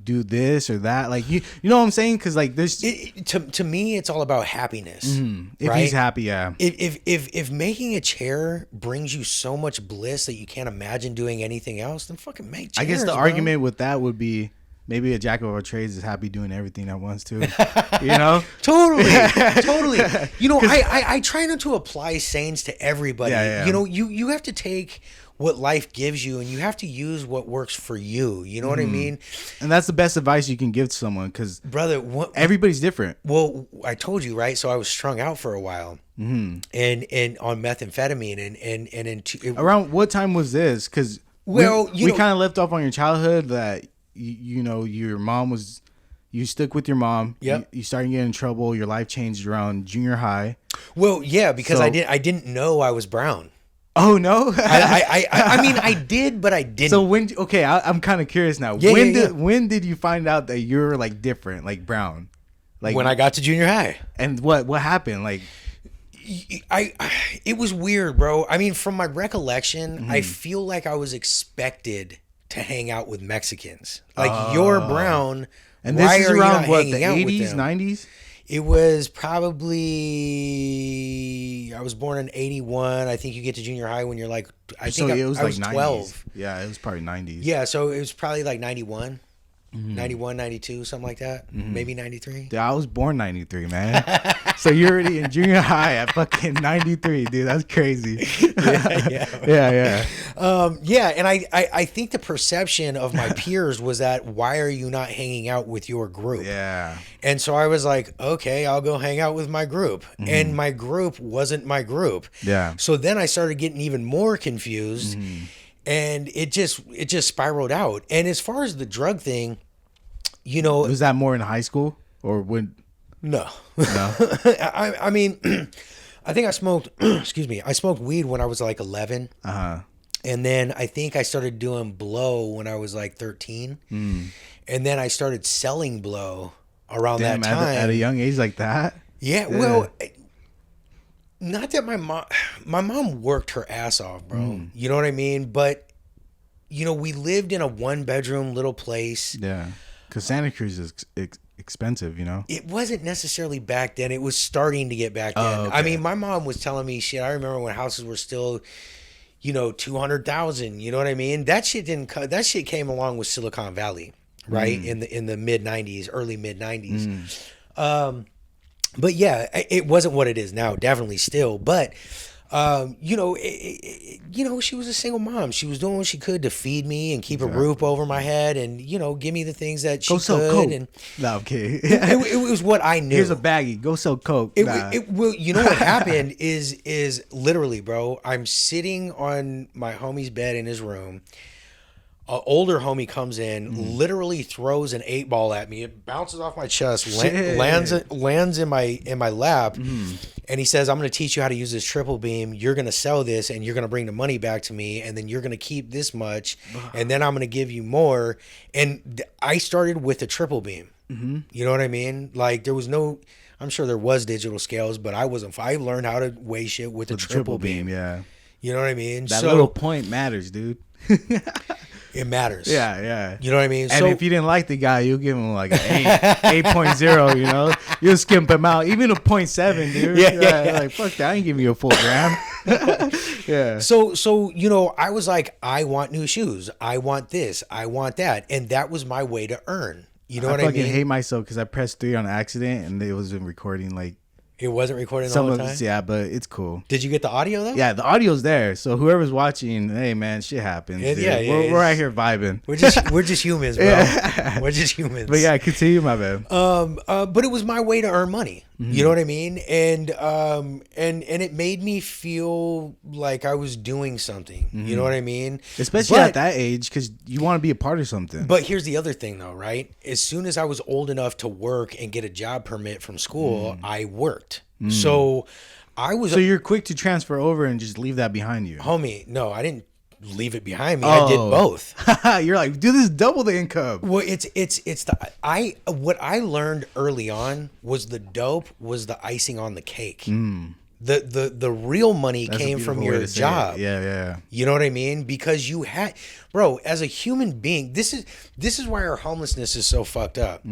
do this or that. Like, you know what I'm saying? Because, like, there's... To me, it's all about happiness. Mm-hmm. If he's happy, yeah. If making a chair brings you so much bliss that you can't imagine doing anything else, then fucking make chairs, I guess the argument with that would be maybe a jack of all trades is happy doing everything at once, too. You know? Totally. You know, I try not to apply sayings to everybody. Yeah. You know, you have to take what life gives you and you have to use what works for you. You know what I mean? And that's the best advice you can give to someone because, brother, everybody's different. Well, I told you, right? So I was strung out for a while and on methamphetamine around what time was this? Because we kind of left off on your childhood that, you know, your mom was... You stuck with your mom. Yep. You started getting in trouble. Your life changed around junior high. Well, yeah, because I didn't know I was brown. Oh no! I mean, I did, but I didn't. So I'm kind of curious now. When did you find out that you're like different, like brown? Like when I got to junior high. And what happened? Like, It was weird, bro. I mean, from my recollection, I feel like I was expected to hang out with Mexicans. Like, you're brown. And why this is are you around not what, hanging the out with 80s, them? 90s? It was probably, I was born in 81. I think you get to junior high when you're like, I think it was I like was 90s. 12. Yeah, it was probably 90s. Yeah, so it was probably like 91. 91, 92, something like that. Maybe 93. Dude, I was born 93, man. So you're already in junior high at fucking 93, dude. That's crazy. Yeah. Yeah, and I think the perception of my peers was that, why are you not hanging out with your group? Yeah. And so I was like, okay, I'll go hang out with my group. And my group wasn't my group. Yeah. So then I started getting even more confused. And it just spiraled out. And as far as the drug thing, you know, Was that more in high school or when? no. No. I mean, I think I smoked, excuse me, I smoked weed when I was like 11. And then I think I started doing blow when I was like 13. And then I started selling blow around Damn, that time. at a young age like that? Yeah, well, not that my mom worked her ass off, bro. You know what I mean? But, you know, we lived in a 1-bedroom little place. Yeah. Because Santa Cruz is expensive, you know? It wasn't necessarily back then. It was starting to get back then. Oh, okay. I mean, my mom was telling me shit. I remember when houses were still, you know, 200,000. You know what I mean? That shit that shit came along with Silicon Valley, right? In the mid 90s, early mid 90s. But yeah, it wasn't what it is now. Definitely still, but. You know, you know, she was a single mom. She was doing what she could to feed me and keep a roof over my head, and you know, give me the things that she could. Coke. And No, I'm kidding. it was what I knew. Here's a baggie. Go sell Coke. Well, you know what happened is literally, bro. I'm sitting on my homie's bed in his room. An older homie comes in, literally throws an 8-ball at me. It bounces off my chest, lands in my lap, and he says, "I'm going to teach you how to use this triple beam. You're going to sell this, and you're going to bring the money back to me, and then you're going to keep this much, and then I'm going to give you more." And I started with a triple beam. You know what I mean? Like, there was no. I'm sure there was digital scales, but I wasn't. I learned how to weigh shit with a triple beam. Yeah. You know what I mean? That little point matters, dude. It matters. Yeah. You know what I mean? And if you didn't like the guy, you'll give him like an 8.0, you know? You'll skimp him out. Even a 0.7, dude. Yeah. Like, fuck that. I ain't giving you a full gram. Yeah. So, you know, I was like, I want new shoes. I want this. I want that. And that was my way to earn. You know what I mean? I fucking hate myself because I pressed 3 on accident and it wasn't recording like. It wasn't recording the whole time? Yeah, but it's cool. Did you get the audio though? Yeah, the audio's there. So whoever's watching, hey man, shit happens. Yeah, we're right here vibing. We're just humans, bro. Yeah. We're just humans. But yeah, continue, my bad. But it was my way to earn money. You know what I mean? And it made me feel like I was doing something. You know what I mean? Especially at that age, because you want to be a part of something. But here's the other thing, though, right? As soon as I was old enough to work and get a job permit from school, I worked. So I was. So you're quick to transfer over and just leave that behind you, homie. No, I didn't leave it behind me. I did both. You're like, do this double the income. Well, what I learned early on was the dope was the icing on the cake. The real money came from your job. Yeah. You know what I mean? Because you had, bro, as a human being, this is why our homelessness is so fucked up.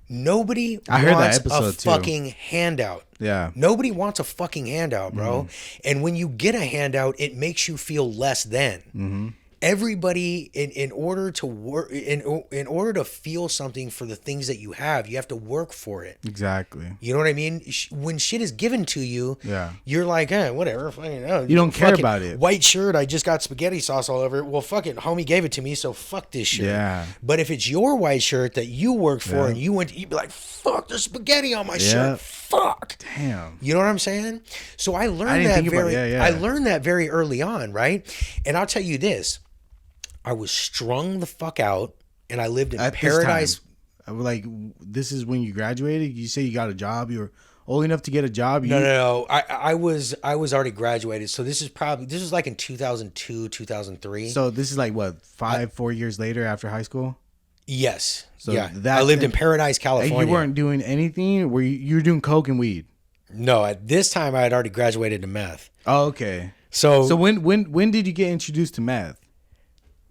Nobody wants a fucking handout. Yeah. Nobody wants a fucking handout, bro. And when you get a handout, it makes you feel less than. Everybody, in order to work, in order to feel something for the things that you have to work for it. Exactly. You know what I mean? When shit is given to you, you're like, whatever. You don't care about it. White shirt, I just got spaghetti sauce all over it. Well, fuck it. Homie gave it to me, so fuck this shit. Yeah. But if it's your white shirt that you worked for and you'd be like, fuck, there's spaghetti on my shirt. Fuck. Damn. You know what I'm saying? So I learned I learned that very early on, right? And I'll tell you this. I was strung the fuck out, and I lived in paradise. Like, this is when you graduated? You say you got a job? You were old enough to get a job? No. I was already graduated. So this was like in 2002, 2003. So this is like, what, 4 years later after high school? Yes. So I lived in Paradise, California. And you weren't doing anything? You were doing coke and weed? No, at this time I had already graduated to meth. Oh, okay. So when did you get introduced to meth?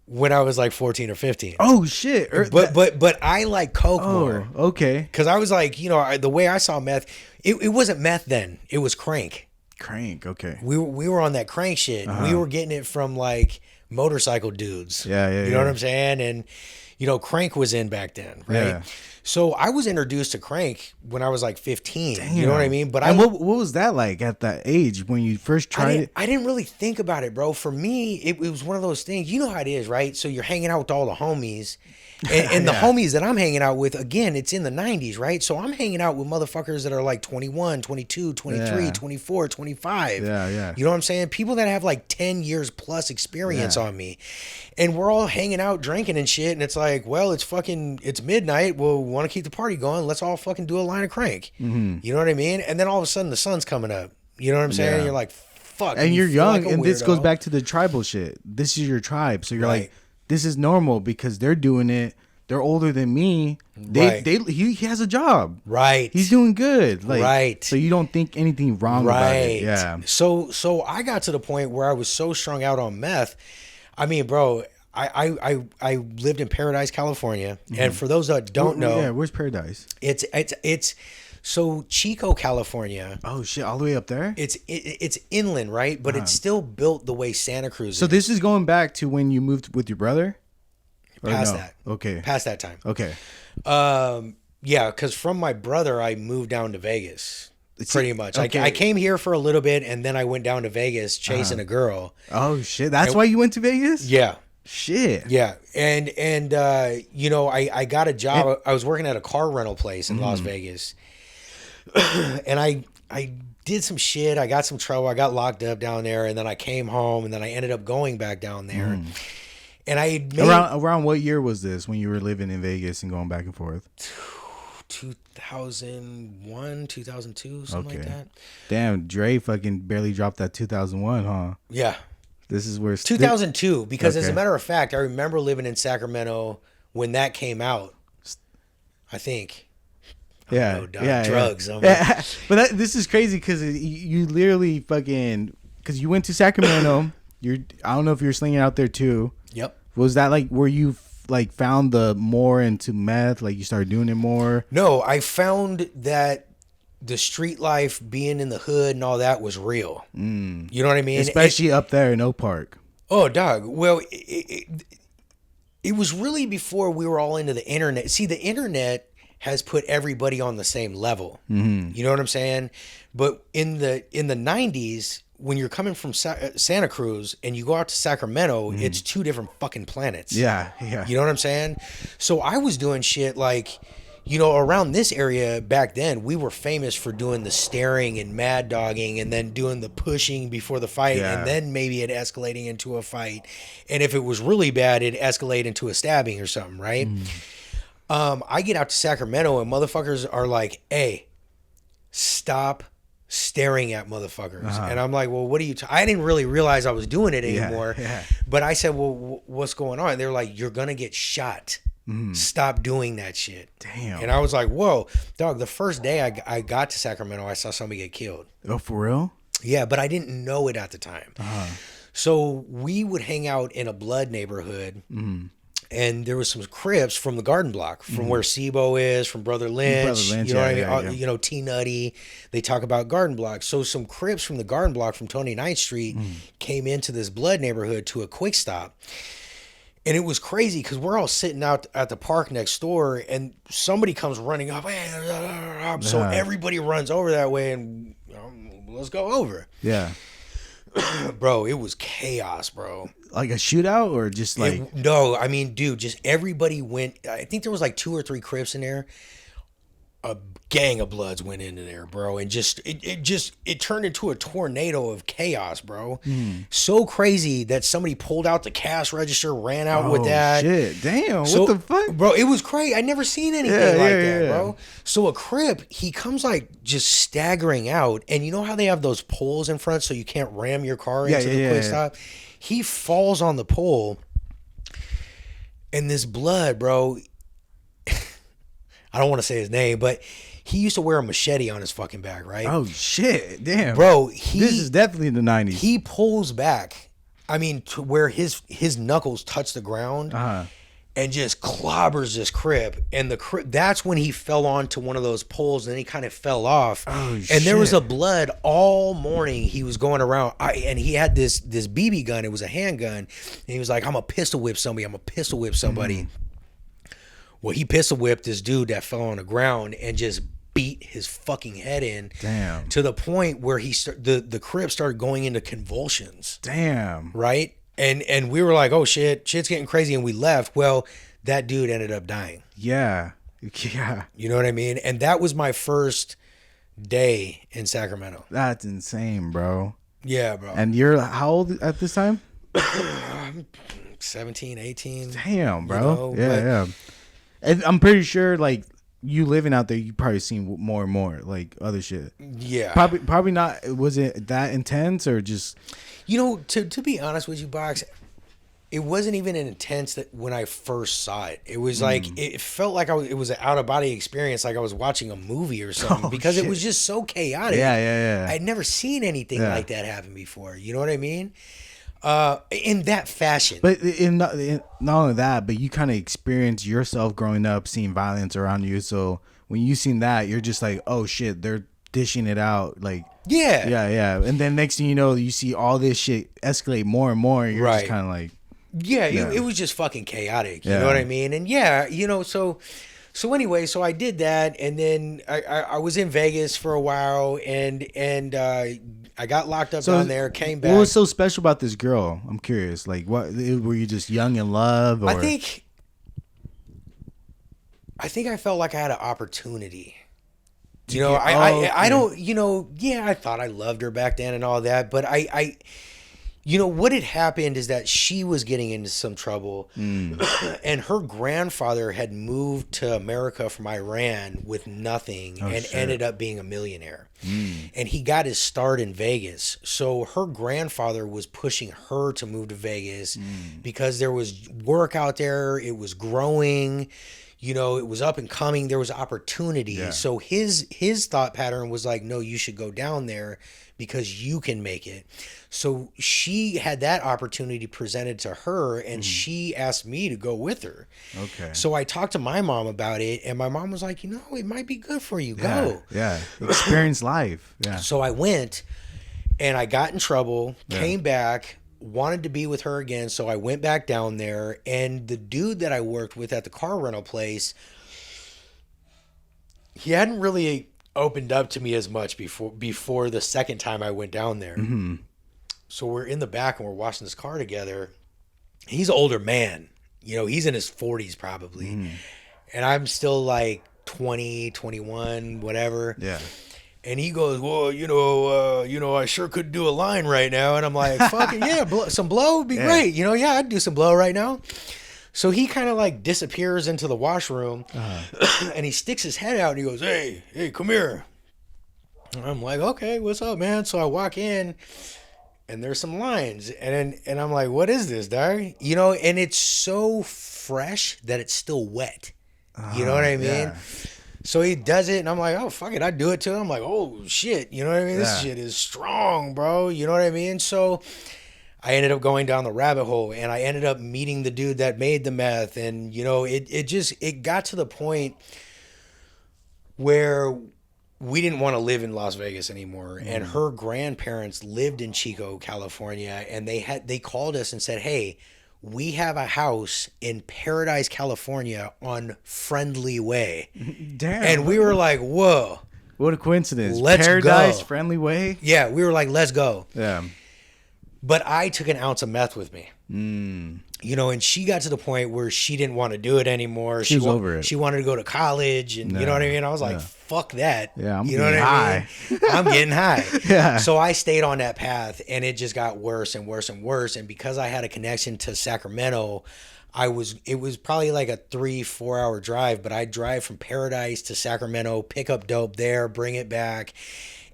when I was like 14 or 15. Oh shit! But I like coke more. Okay. Because I was like, the way I saw meth, it wasn't meth then. It was crank. Crank. Okay. We were on that crank shit. We were getting it from like motorcycle dudes. Yeah. You know what I'm saying? And crank was in back then, right? Yeah. So I was introduced to crank when I was like 15. Damn. You know what I mean? But what was that like at that age when you first tried it? I didn't really think about it, bro. For me, it was one of those things. You know how it is, right? So you're hanging out with all the homies. And the homies that I'm hanging out with, again, it's in the 90s, right? So I'm hanging out with motherfuckers that are like 21, 22, 23, 24, 25. Yeah. You know what I'm saying? People that have like 10 years plus experience on me. And we're all hanging out, drinking and shit. And it's like, well, it's midnight. Well, we want to keep the party going. Let's all fucking do a line of crank. Mm-hmm. You know what I mean? And then all of a sudden the sun's coming up. You know what I'm saying? Yeah. You're like, fuck. And you're young. like and weirdo. This goes back to the tribal shit. This is your tribe. So you're Right. like, this is normal because they're doing it. They're older than me. He has a job. Right. He's doing good. Like, right. So you don't think anything wrong about it. Yeah. So I got to the point where I was so strung out on meth. I mean, bro, I lived in Paradise, California. Mm-hmm. And for those that don't know. Yeah, where's Paradise? It's so Chico, California. Oh shit, all the way up there? It's inland, right? But it's still built the way Santa Cruz is. So this is going back to when you moved with your brother? Past that. Okay. Past that time. Okay. Yeah, because from my brother, I moved down to Vegas. Pretty much. Okay. I came here for a little bit, and then I went down to Vegas chasing a girl. Oh shit! That's why you went to Vegas? Yeah. Shit. Yeah, and I got a job. I was working at a car rental place in Las Vegas, and I did some shit. I got some trouble. I got locked up down there, and then I came home, and then I ended up going back down there. And I made around what year was this when you were living in Vegas and going back and forth? 2001, 2002, something like that. Damn, Dre fucking barely dropped that 2001, huh? Yeah. This is where 2002, because as a matter of fact, I remember living in Sacramento when that came out. I think. Yeah. Drugs. Yeah. But this is crazy because you literally fucking, because you went to Sacramento. I don't know if you're slinging out there too. Yep. Was that like where you like found the more into meth? Like you started doing it more? No, I found that the street life, being in the hood and all that was real. You know what I mean? Especially up there in Oak Park. Oh, dog. Well, it was really before we were all into the internet. See, the internet has put everybody on the same level. Mm-hmm. You know what I'm saying? But in the 90s, when you're coming from Santa Cruz and you go out to Sacramento, it's two different fucking planets. Yeah. You know what I'm saying? So I was doing shit like, around this area back then, we were famous for doing the staring and mad dogging and then doing the pushing before the fight and then maybe it escalating into a fight. And if it was really bad, it'd escalate into a stabbing or something, right? I get out to Sacramento and motherfuckers are like, hey, stop staring at motherfuckers. And I'm like, well, what are you I didn't really realize I was doing it anymore. But I said, well, what's going on? And they're like, you're gonna get shot. Stop doing that shit. Damn. And I was like, whoa, dog, the first day I got to Sacramento, I saw somebody get killed. Oh, for real? Yeah, but I didn't know it at the time. So we would hang out in a blood neighborhood. And there was some Crips from the Garden Block, from where Sibo is, from Brother Lynch, you know what I mean? You know, T Nutty. They talk about Garden Block. So some Crips from the Garden Block from 29th Street came into this blood neighborhood to a quick stop. And it was crazy because we're all sitting out at the park next door and somebody comes running up. So everybody runs over that way and let's go over. Yeah. Bro, it was chaos, bro. Like a shootout or just like... No, I mean, dude, just everybody went... I think there was like 2 or 3 Crips in there. A gang of Bloods went into there, bro. And it turned into a tornado of chaos, bro. So crazy that somebody pulled out the cash register, ran out with that. Shit, damn, what the fuck? Bro, it was crazy. I never seen anything that, bro. So a Crip, he comes like just staggering out. And you know how they have those poles in front so you can't ram your car into the quick stop? He falls on the pole. And this blood, bro... I don't want to say his name, but he used to wear a machete on his fucking back, right? Oh shit, damn, Bro, this is definitely the 90s. He pulls back, I mean, to where his knuckles touch the ground, and just clobbers this Crip. And the Crip, that's when he fell onto one of those poles, and then he kind of fell off. Oh, and shit. there was a blood all morning. He was going around, and he had this BB gun. It was a handgun, and he was like, "I'm a pistol whip somebody. I'm a pistol whip somebody." Well, he pistol whipped this dude that fell on the ground and just beat his fucking head in. Damn. To the point where the Crip started going into convulsions. Damn. Right? And we were like, oh shit's getting crazy, and we left. Well, that dude ended up dying. Yeah. You know what I mean? And that was my first day in Sacramento. That's insane, bro. Yeah, bro. And you're how old at this time? 17, 18. Damn, bro. You know, yeah. And I'm pretty sure, like, you living out there, you probably seen more and more, like, other shit. Yeah. Probably not. Was it that intense or just... You know, to be honest with you, Boxx, it wasn't even an intense that when I first saw it. It was like, it felt like it was an out-of-body experience, like I was watching a movie or something, because it was just so chaotic. Yeah. I'd never seen anything like that happen before. You know what I mean? In that fashion. But not only that, but you kind of experience yourself growing up, seeing violence around you. So when you seen that, you're just like, oh shit, they're dishing it out. Like, yeah. And then next thing you know, you see all this shit escalate more and more. And you're just kind of like, it was just fucking chaotic. You know what I mean? And you know, so anyway, so I did that, and then I was in Vegas for a while, and I got locked up down there, came back. What was so special about this girl? I'm curious. Like, what were you just young in love? Or? I think I felt like I had an opportunity. You know, I don't, you know, I thought I loved her back then and all that, but I you know, what had happened is that she was getting into some trouble, and her grandfather had moved to America from Iran with nothing ended up being a millionaire. And he got his start in Vegas. So her grandfather was pushing her to move to Vegas because there was work out there. It was growing. You know, it was up and coming. There was opportunity. Yeah. So his thought pattern was like, no, you should go down there because you can make it. So she had that opportunity presented to her, and she asked me to go with her. Okay. So I talked to my mom about it, and my mom was like, you know, it might be good for you. Go. Yeah. Experience life. Yeah. So I went, and I got in trouble, came back, wanted to be with her again, so I went back down there, and the dude that I worked with at the car rental place, he hadn't really opened up to me as much before the second time I went down there. So we're in the back and we're washing this car together. He's an older man, you know, he's in his 40s probably, and I'm still like 20, 21, whatever. Yeah. And he goes, well, you know, I sure could do a line right now. And I'm like, fucking some blow would be great. You know, I'd do some blow right now. So he kind of like disappears into the washroom, and he sticks his head out and he goes, hey, come here. And I'm like, okay, what's up, man? So I walk in, and there's some lines, and I'm like, what is this, dog? You know, and it's so fresh that it's still wet. You know what I mean? Yeah. So he does it, and I'm like, oh, fuck it, I do it too. I'm like, oh, shit, you know what I mean? This shit is strong, bro. You know what I mean? So I ended up going down the rabbit hole, and I ended up meeting the dude that made the meth, and, you know, it got to the point where we didn't want to live in Las Vegas anymore, and her grandparents lived in Chico, California, and they called us and said, hey, we have a house in Paradise, California on Friendly Way. Damn. And we were like, whoa. What a coincidence. Paradise, go. Friendly Way? Yeah, we were like, let's go. Yeah. But I took an ounce of meth with me. You know, and she got to the point where she didn't want to do it anymore. She was over it. She wanted to go to college, and you know what I mean? I was like, fuck that. Yeah, I'm you know getting high. I mean? I'm getting high. Yeah. So I stayed on that path, and it just got worse and worse and worse. And because I had a connection to Sacramento, it was probably like a 3-4 hour drive, but I'd drive from Paradise to Sacramento, pick up dope there, bring it back.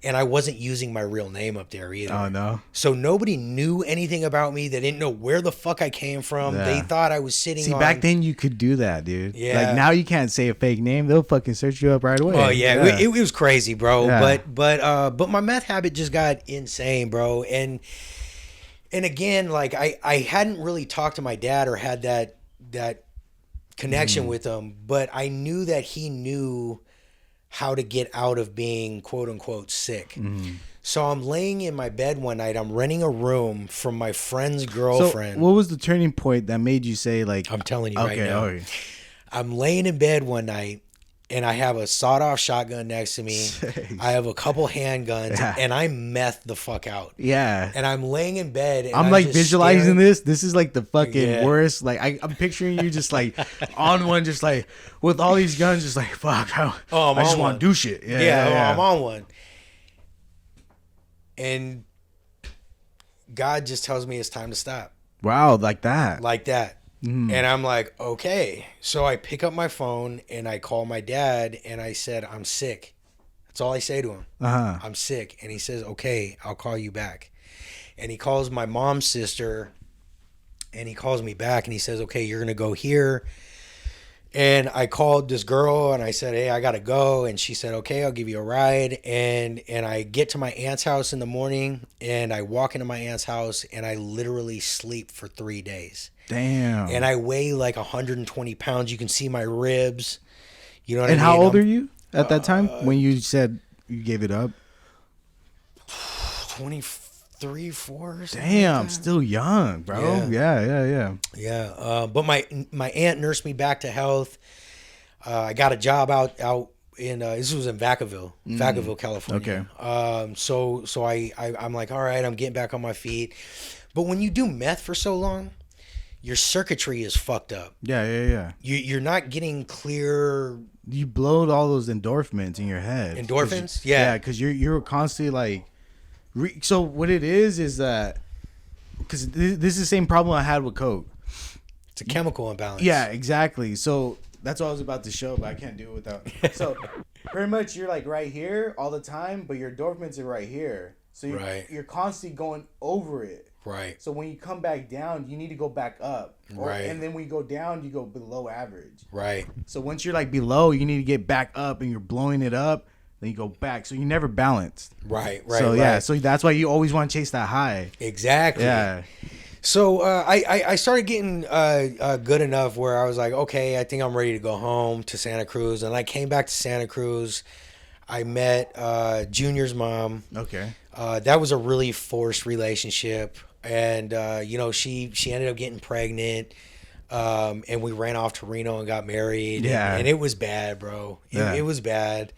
and I wasn't using my real name up there either. Oh no. So nobody knew anything about me. They didn't know where the fuck I came from. Yeah. They thought I was sitting See, on... back then you could do that, dude. Yeah. Like now you can't say a fake name. They'll fucking search you up right away. Oh yeah. It was crazy, bro. Yeah. But my meth habit just got insane, bro. And again, like I hadn't really talked to my dad or had that connection with him, but I knew that he knew how to get out of being quote unquote sick. So I'm laying in my bed one night. I'm renting a room from my friend's girlfriend. So what was the turning point that made you say like? I'm telling you right now. Okay. I'm laying in bed one night and I have a sawed-off shotgun next to me. I have a couple handguns and I meth the fuck out. Yeah. And I'm laying in bed. And I'm like just visualizing staring. this. This is like the fucking worst. Like I'm picturing you just like on one, just like with all these guns, just like fuck. I just want to do shit. Yeah. I'm on one. And God just tells me it's time to stop. Wow, like that. Like that. And I'm like, okay. So I pick up my phone and I call my dad and I said, I'm sick. That's all I say to him. I'm sick. And he says, okay, I'll call you back. And he calls my mom's sister and he calls me back and he says, okay, you're going to go here. And I called this girl and I said, hey, I got to go. And she said, okay, I'll give you a ride. And I get to my aunt's house in the morning and I walk into my aunt's house and I literally sleep for 3 days. Damn. And I weigh like 120 pounds. You can see my ribs. You know what I mean? And how old are you at that time when you said you gave it up? 23, 4. Damn, still young, bro. Yeah. But my aunt nursed me back to health. I got a job out in this was in Vacaville, California. Okay. So I'm like, all right, I'm getting back on my feet. But when you do meth for so long, your circuitry is fucked up. Yeah. You're not getting clear. You blowed all those endorphins in your head. Endorphins? Yeah, because you're constantly like. So what it is that because this is the same problem I had with coke. It's a chemical imbalance. Yeah, exactly. So that's what I was about to show, but I can't do it without. So pretty much you're like right here all the time, but your endorphins are right here. So you're constantly going over it. Right. So when you come back down, you need to go back up. Right. And then when you go down, you go below average. Right. So once you're like below, you need to get back up and you're blowing it up. Then you go back. So you're never balanced. Right. So yeah, so that's why you always want to chase that high. Exactly. Yeah. So I started getting good enough where I was like, okay, I think I'm ready to go home to Santa Cruz. And I came back to Santa Cruz. I met Junior's mom. Okay. That was a really forced relationship. And, she ended up getting pregnant. And we ran off to Reno and got married. Yeah. And it was bad, bro. It was bad.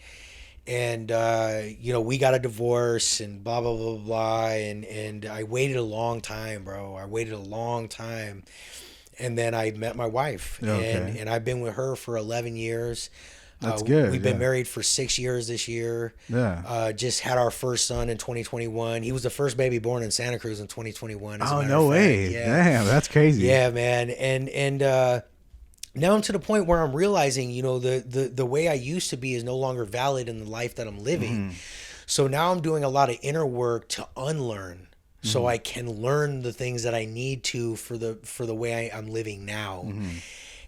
And, we got a divorce and blah, blah, blah, blah. And I waited a long time, bro. I waited a long time. And then I met my wife. Okay. And I've been with her for 11 years. That's good. We've been married for 6 years this year. Yeah. Just had our first son in 2021. He was the first baby born in Santa Cruz in 2021. Oh, no way. Yeah. Damn, that's crazy. Yeah, man. And now I'm to the point where I'm realizing, the way I used to be is no longer valid in the life that I'm living. So now I'm doing a lot of inner work to unlearn so I can learn the things that I need to for the way I'm living now.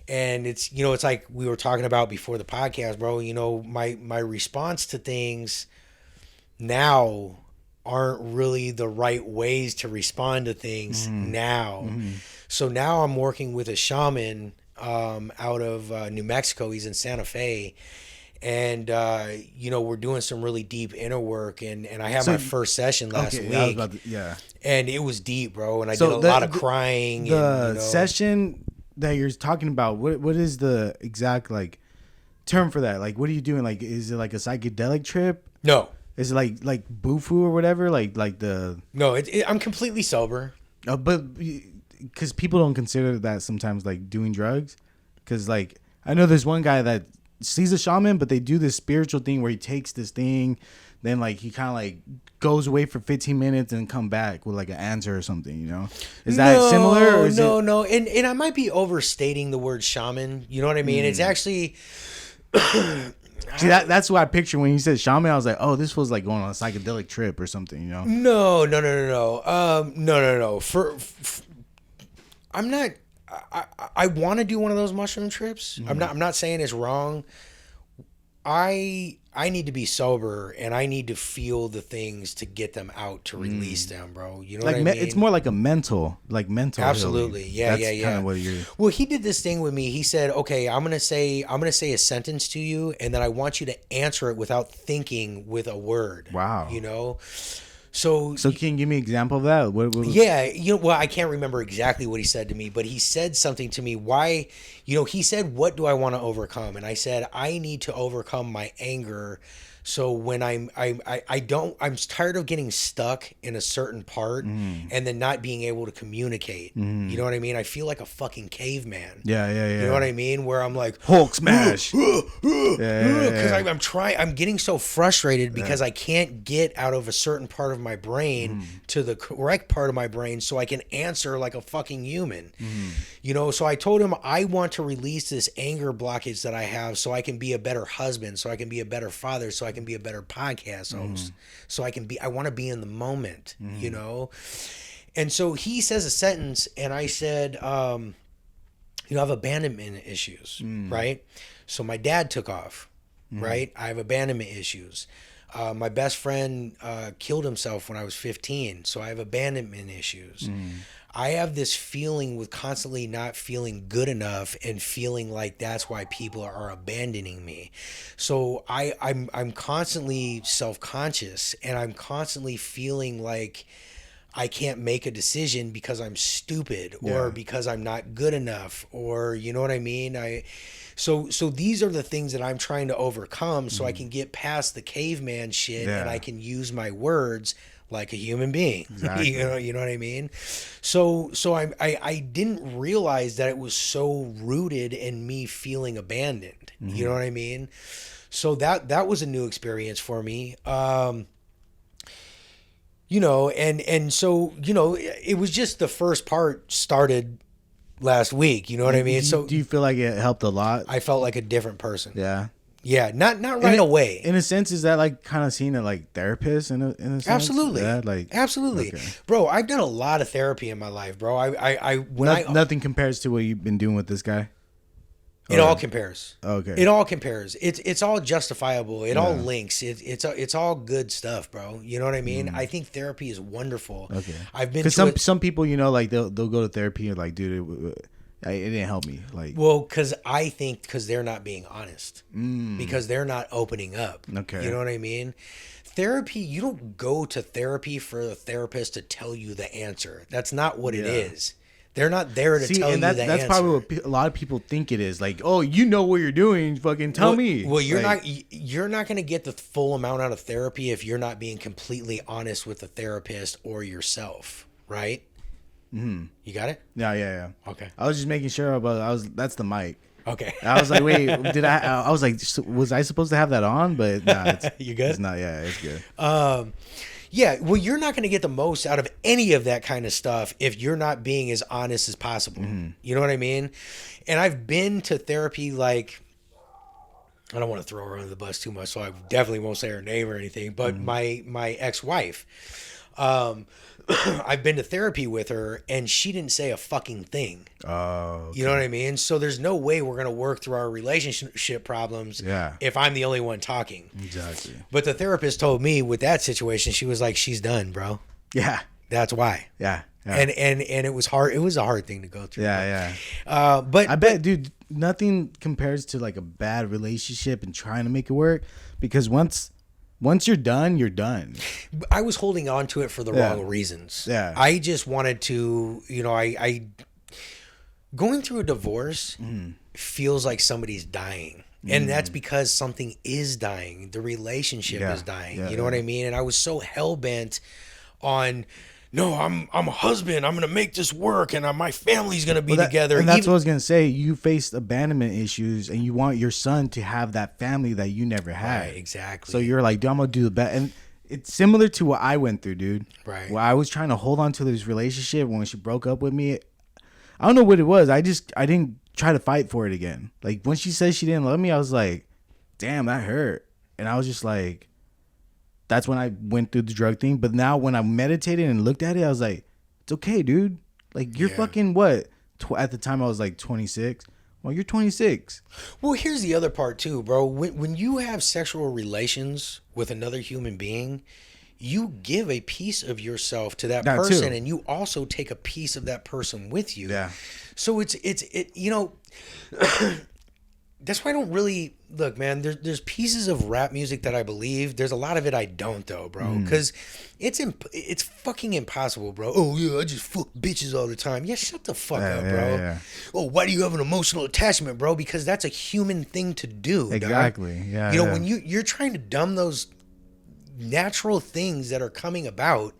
And it's, it's like we were talking about before the podcast, bro. My response to things now aren't really the right ways to respond to things now. So now I'm working with a shaman out of New Mexico. He's in Santa Fe. And, we're doing some really deep inner work. And I had my first session last week. And it was deep, bro. And I did a lot of crying. The session that you're talking about, what is the exact like term for that? Like, what are you doing? Like, is it like a psychedelic trip? No. Is it like Bufu or whatever? Like the No, I'm completely sober. But because people don't consider that sometimes like doing drugs. Because like I know there's one guy that sees a shaman, but they do this spiritual thing where he takes this thing, then like he kind of like goes away for 15 minutes and come back with like an answer or something, Is that similar? Or is no. And I might be overstating the word shaman. You know what I mean? It's actually, See, that's what I picture when he said shaman. I was like, oh, this was like going on a psychedelic trip or something, you know? No. No. I'm not. I want to do one of those mushroom trips. I'm not saying it's wrong. I need to be sober and I need to feel the things to get them out to release them, bro. You know like what I mean? It's more like a mental Absolutely. healing. Yeah, That's kind of what you're. Well, he did this thing with me. He said, "Okay, I'm gonna say a sentence to you, and then I want you to answer it without thinking with a word." Wow. You know. So can you give me an example of that? What yeah, well, I can't remember exactly what he said to me, but he said something to me. Why, he said, "What do I want to overcome?" And I said, "I need to overcome my anger." So when I'm tired of getting stuck in a certain part and then not being able to communicate. You know what I mean? I feel like a fucking caveman. Yeah. You know what I mean? Where I'm like Hulk smash. Because I'm getting so frustrated because I can't get out of a certain part of my brain to the correct part of my brain so I can answer like a fucking human. So I told him I want to release this anger blockage that I have so I can be a better husband, so I can be a better father, so I can be a better podcast host, so I want to be in the moment, And so he says a sentence and I said, I have abandonment issues, right? So my dad took off, right? I have abandonment issues. My best friend killed himself when I was 15, so I have abandonment issues. I have this feeling with constantly not feeling good enough and feeling like that's why people are abandoning me. So I'm constantly self-conscious and I'm constantly feeling like I can't make a decision because I'm stupid or because I'm not good enough, or you know what I mean? So these are the things that I'm trying to overcome so I can get past the caveman shit and I can use my words like a human being. Exactly. You know what I mean? So I didn't realize that it was so rooted in me feeling abandoned. You know what I mean? So that was a new experience for me. And so, it was just the first part started last week. You know what I mean? So do you feel like it helped a lot? I felt like a different person. Yeah. Yeah, not right away. In a sense, is that like kind of seen a like therapist in a sense? Absolutely. Yeah, absolutely. Okay. Bro, I've done a lot of therapy in my life, bro. Nothing compares to what you've been doing with this guy. It all compares. Okay. It all compares. It's all justifiable. It all links. It's all good stuff, bro. You know what I mean? I think therapy is wonderful. Okay. I've been because some people, like they'll go to therapy and like, dude, it didn't help me. Like, well, because they're not being honest, because they're not opening up. Okay. You know what I mean? Therapy, you don't go to therapy for the therapist to tell you the answer. That's not what it is. They're not there to tell you the answer. That's probably what a lot of people think it is. Like, oh, you know what you're doing. Fucking tell me. Well, you're not going to get the full amount out of therapy if you're not being completely honest with the therapist or yourself, right? You got it? Yeah. Okay. I was just making sure that's the mic. Okay. I was like, wait, I was like, was I supposed to have that on? But nah, you good? It's not. Yeah, it's good. Yeah, well, you're not going to get the most out of any of that kind of stuff if you're not being as honest as possible. You know what I mean? And I've been to therapy, like, I don't want to throw her under the bus too much, so I definitely won't say her name or anything, but my ex-wife, I've been to therapy with her and she didn't say a fucking thing. Oh, okay. You know what I mean? So there's no way we're going to work through our relationship problems if I'm the only one talking. Exactly. But the therapist told me with that situation, she was like, she's done, bro. Yeah. That's why. Yeah. And it was hard. It was a hard thing to go through. Yeah. But I bet, dude, nothing compares to like a bad relationship and trying to make it work, because once you're done, you're done. I was holding on to it for the wrong reasons. Yeah. I just wanted to, I going through a divorce feels like somebody's dying. And that's because something is dying. The relationship is dying. You know what I mean? And I was so hell-bent on, no, I'm a husband. I'm going to make this work, and my family's going to be together. And that's what I was going to say. You faced abandonment issues, and you want your son to have that family that you never had. Right, exactly. So you're like, dude, I'm going to do the best. And it's similar to what I went through, dude. Right. Where I was trying to hold on to this relationship when she broke up with me. I don't know what it was. I didn't try to fight for it again. Like, when she said she didn't love me, I was like, damn, that hurt. And I was just like, that's when I went through the drug thing. But now when I meditated and looked at it, I was like, it's okay, dude. Like, you're fucking what? At the time, I was like 26. Well, you're 26. Well, here's the other part too, bro. When you have sexual relations with another human being, you give a piece of yourself to that person, and you also take a piece of that person with you. Yeah. So it's you know, that's why I don't really look, man. There's pieces of rap music that I believe. There's a lot of it I don't though, bro. Because it's fucking impossible, bro. Oh yeah, I just fuck bitches all the time. Yeah, shut the fuck up, bro. Yeah. Oh, why do you have an emotional attachment, bro? Because that's a human thing to do. Exactly. Dog. Yeah. You know, when you're trying to dumb those natural things that are coming about,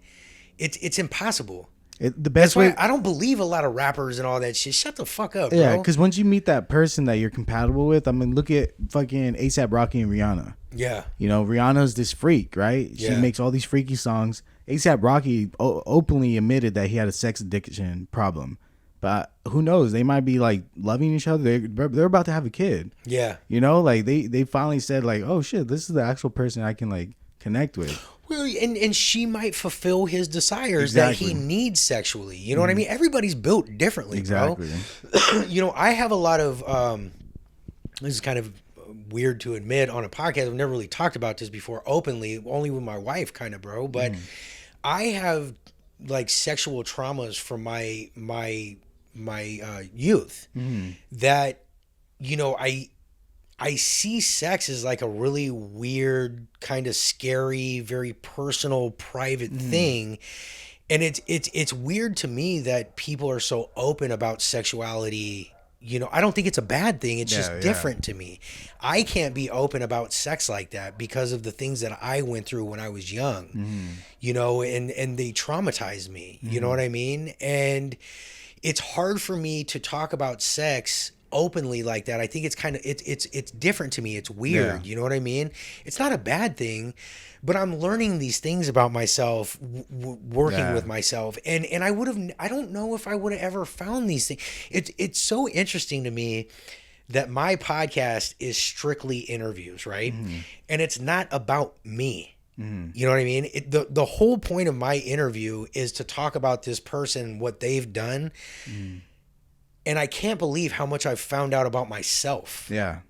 it's impossible. The best way, I don't believe a lot of rappers and all that shit. Shut the fuck up, bro. Yeah, because once you meet that person that you're compatible with, I mean, look at fucking ASAP Rocky and Rihanna. Yeah. You know, Rihanna's this freak, right? She makes all these freaky songs. ASAP Rocky openly admitted that he had a sex addiction problem. But who knows? They might be like loving each other. They're about to have a kid. Yeah. You know, like they finally said like, oh shit, this is the actual person I can like connect with. Well, and she might fulfill his desires that he needs sexually. You know what I mean? Everybody's built differently, bro. You know, I have a lot of this is kind of weird to admit on a podcast. I've never really talked about this before openly, only with my wife, kind of, bro. But I have like sexual traumas from my youth that, you know, I see sex as like a really weird, kind of scary, very personal, private thing. And it's weird to me that people are so open about sexuality. You know, I don't think it's a bad thing. It's just different to me. I can't be open about sex like that because of the things that I went through when I was young, you know, and they traumatized me. You know what I mean? And it's hard for me to talk about sex openly like that. I think it's kind of it's different to me. It's weird. You know what I mean? It's not a bad thing, but I'm learning these things about myself, working with myself, and I don't know if I would have ever found these things. It's so interesting to me that my podcast is strictly interviews, right? And it's not about me. You know what I mean? The whole point of my interview is to talk about this person, what they've done. And I can't believe how much I've found out about myself. Yeah.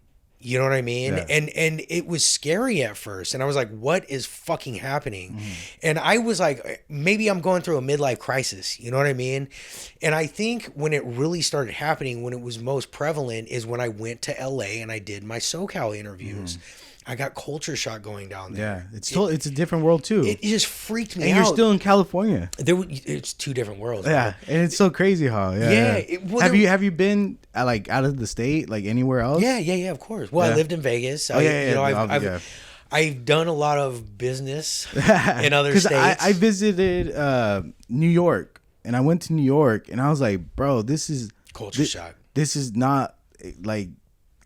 You know what I mean? Yeah. And it was scary at first. And I was like, what is fucking happening? And I was like, maybe I'm going through a midlife crisis. You know what I mean? And I think when it really started happening, when it was most prevalent, is when I went to LA and I did my SoCal interviews. I got culture shock going down there. Yeah, it's a different world too. It just freaked me out. And you're still in California. It's two different worlds. Yeah, and it's so crazy how. Have you been like out of the state, like anywhere else? Yeah, of course. Well, I lived in Vegas. I've done a lot of business in other states. I visited New York, and I went to New York, and I was like, bro, this is culture shock. This is not like.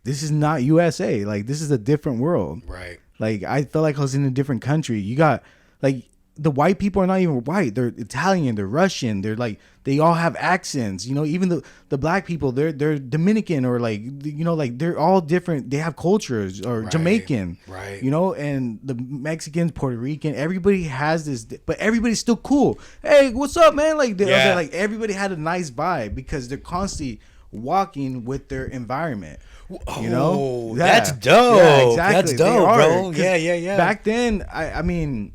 This is not USA. Like, this is a different world. Right. Like, I felt like I was in a different country. You got, like, the white people are not even white. They're Italian. They're Russian. They're, like, they all have accents. You know, even the black people, they're Dominican or, like, you know, like, they're all different. They have cultures or Jamaican. Right. You know, and the Mexicans, Puerto Rican, everybody has this, but everybody's still cool. Hey, what's up, man? Like, like everybody had a nice vibe because they're constantly walking with their environment. You know, that's dope. Yeah, exactly. That's dope, bro. Yeah. Back then, I mean,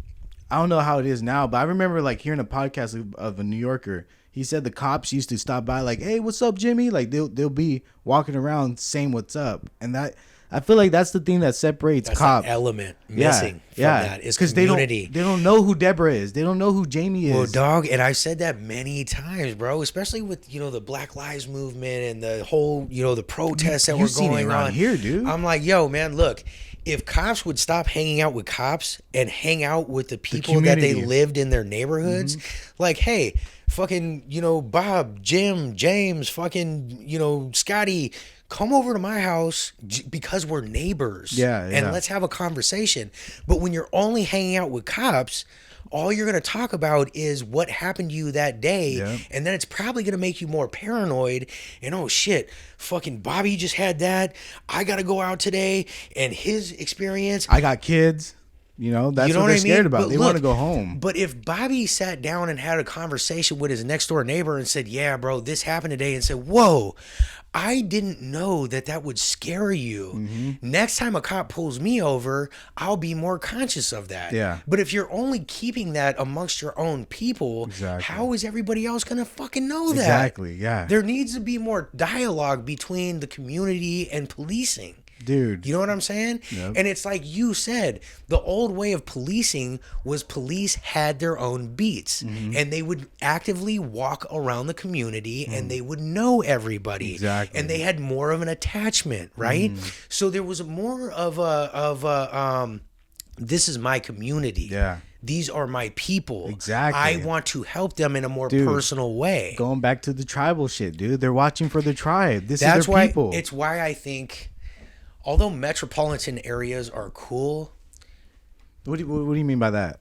I don't know how it is now, but I remember like hearing a podcast of a New Yorker. He said the cops used to stop by, like, "Hey, what's up, Jimmy?" Like they'll be walking around saying "What's up," and that I feel like that's the thing that separates cops. An element missing from that is community. They don't know who Deborah is. They don't know who Jamie is. Well, dog, and I've said that many times, bro. Especially with the Black Lives Movement and the whole the protests that were going on here, dude. I'm like, yo, man, look. If cops would stop hanging out with cops and hang out with the people that they lived in their neighborhoods, like, hey, fucking, Bob, Jim, James, fucking, Scotty, come over to my house because we're neighbors. Yeah. And let's have a conversation. But when you're only hanging out with cops, all you're going to talk about is what happened to you that day. Yep. And then it's probably going to make you more paranoid. And oh shit, fucking Bobby just had that. I got to go out today. And his experience. I got kids. You know, that's what they're scared about. But they want to go home. But if Bobby sat down and had a conversation with his next door neighbor and said, yeah, bro, this happened today, and said, whoa, I didn't know that would scare you. Mm-hmm. Next time a cop pulls me over, I'll be more conscious of that. Yeah. But if you're only keeping that amongst your own people, how is everybody else going to fucking know that? Exactly, yeah. There needs to be more dialogue between the community and policing. Dude. You know what I'm saying? Yep. And it's like you said, the old way of policing was police had their own beats, and they would actively walk around the community and they would know everybody. Exactly. And they had more of an attachment, right? So there was more of a this is my community. Yeah. These are my people. Exactly. I want to help them in a more personal way. Going back to the tribal shit, dude. They're watching for the tribe. That's is their why people. it's why I think, although metropolitan areas are cool, What do you mean by that?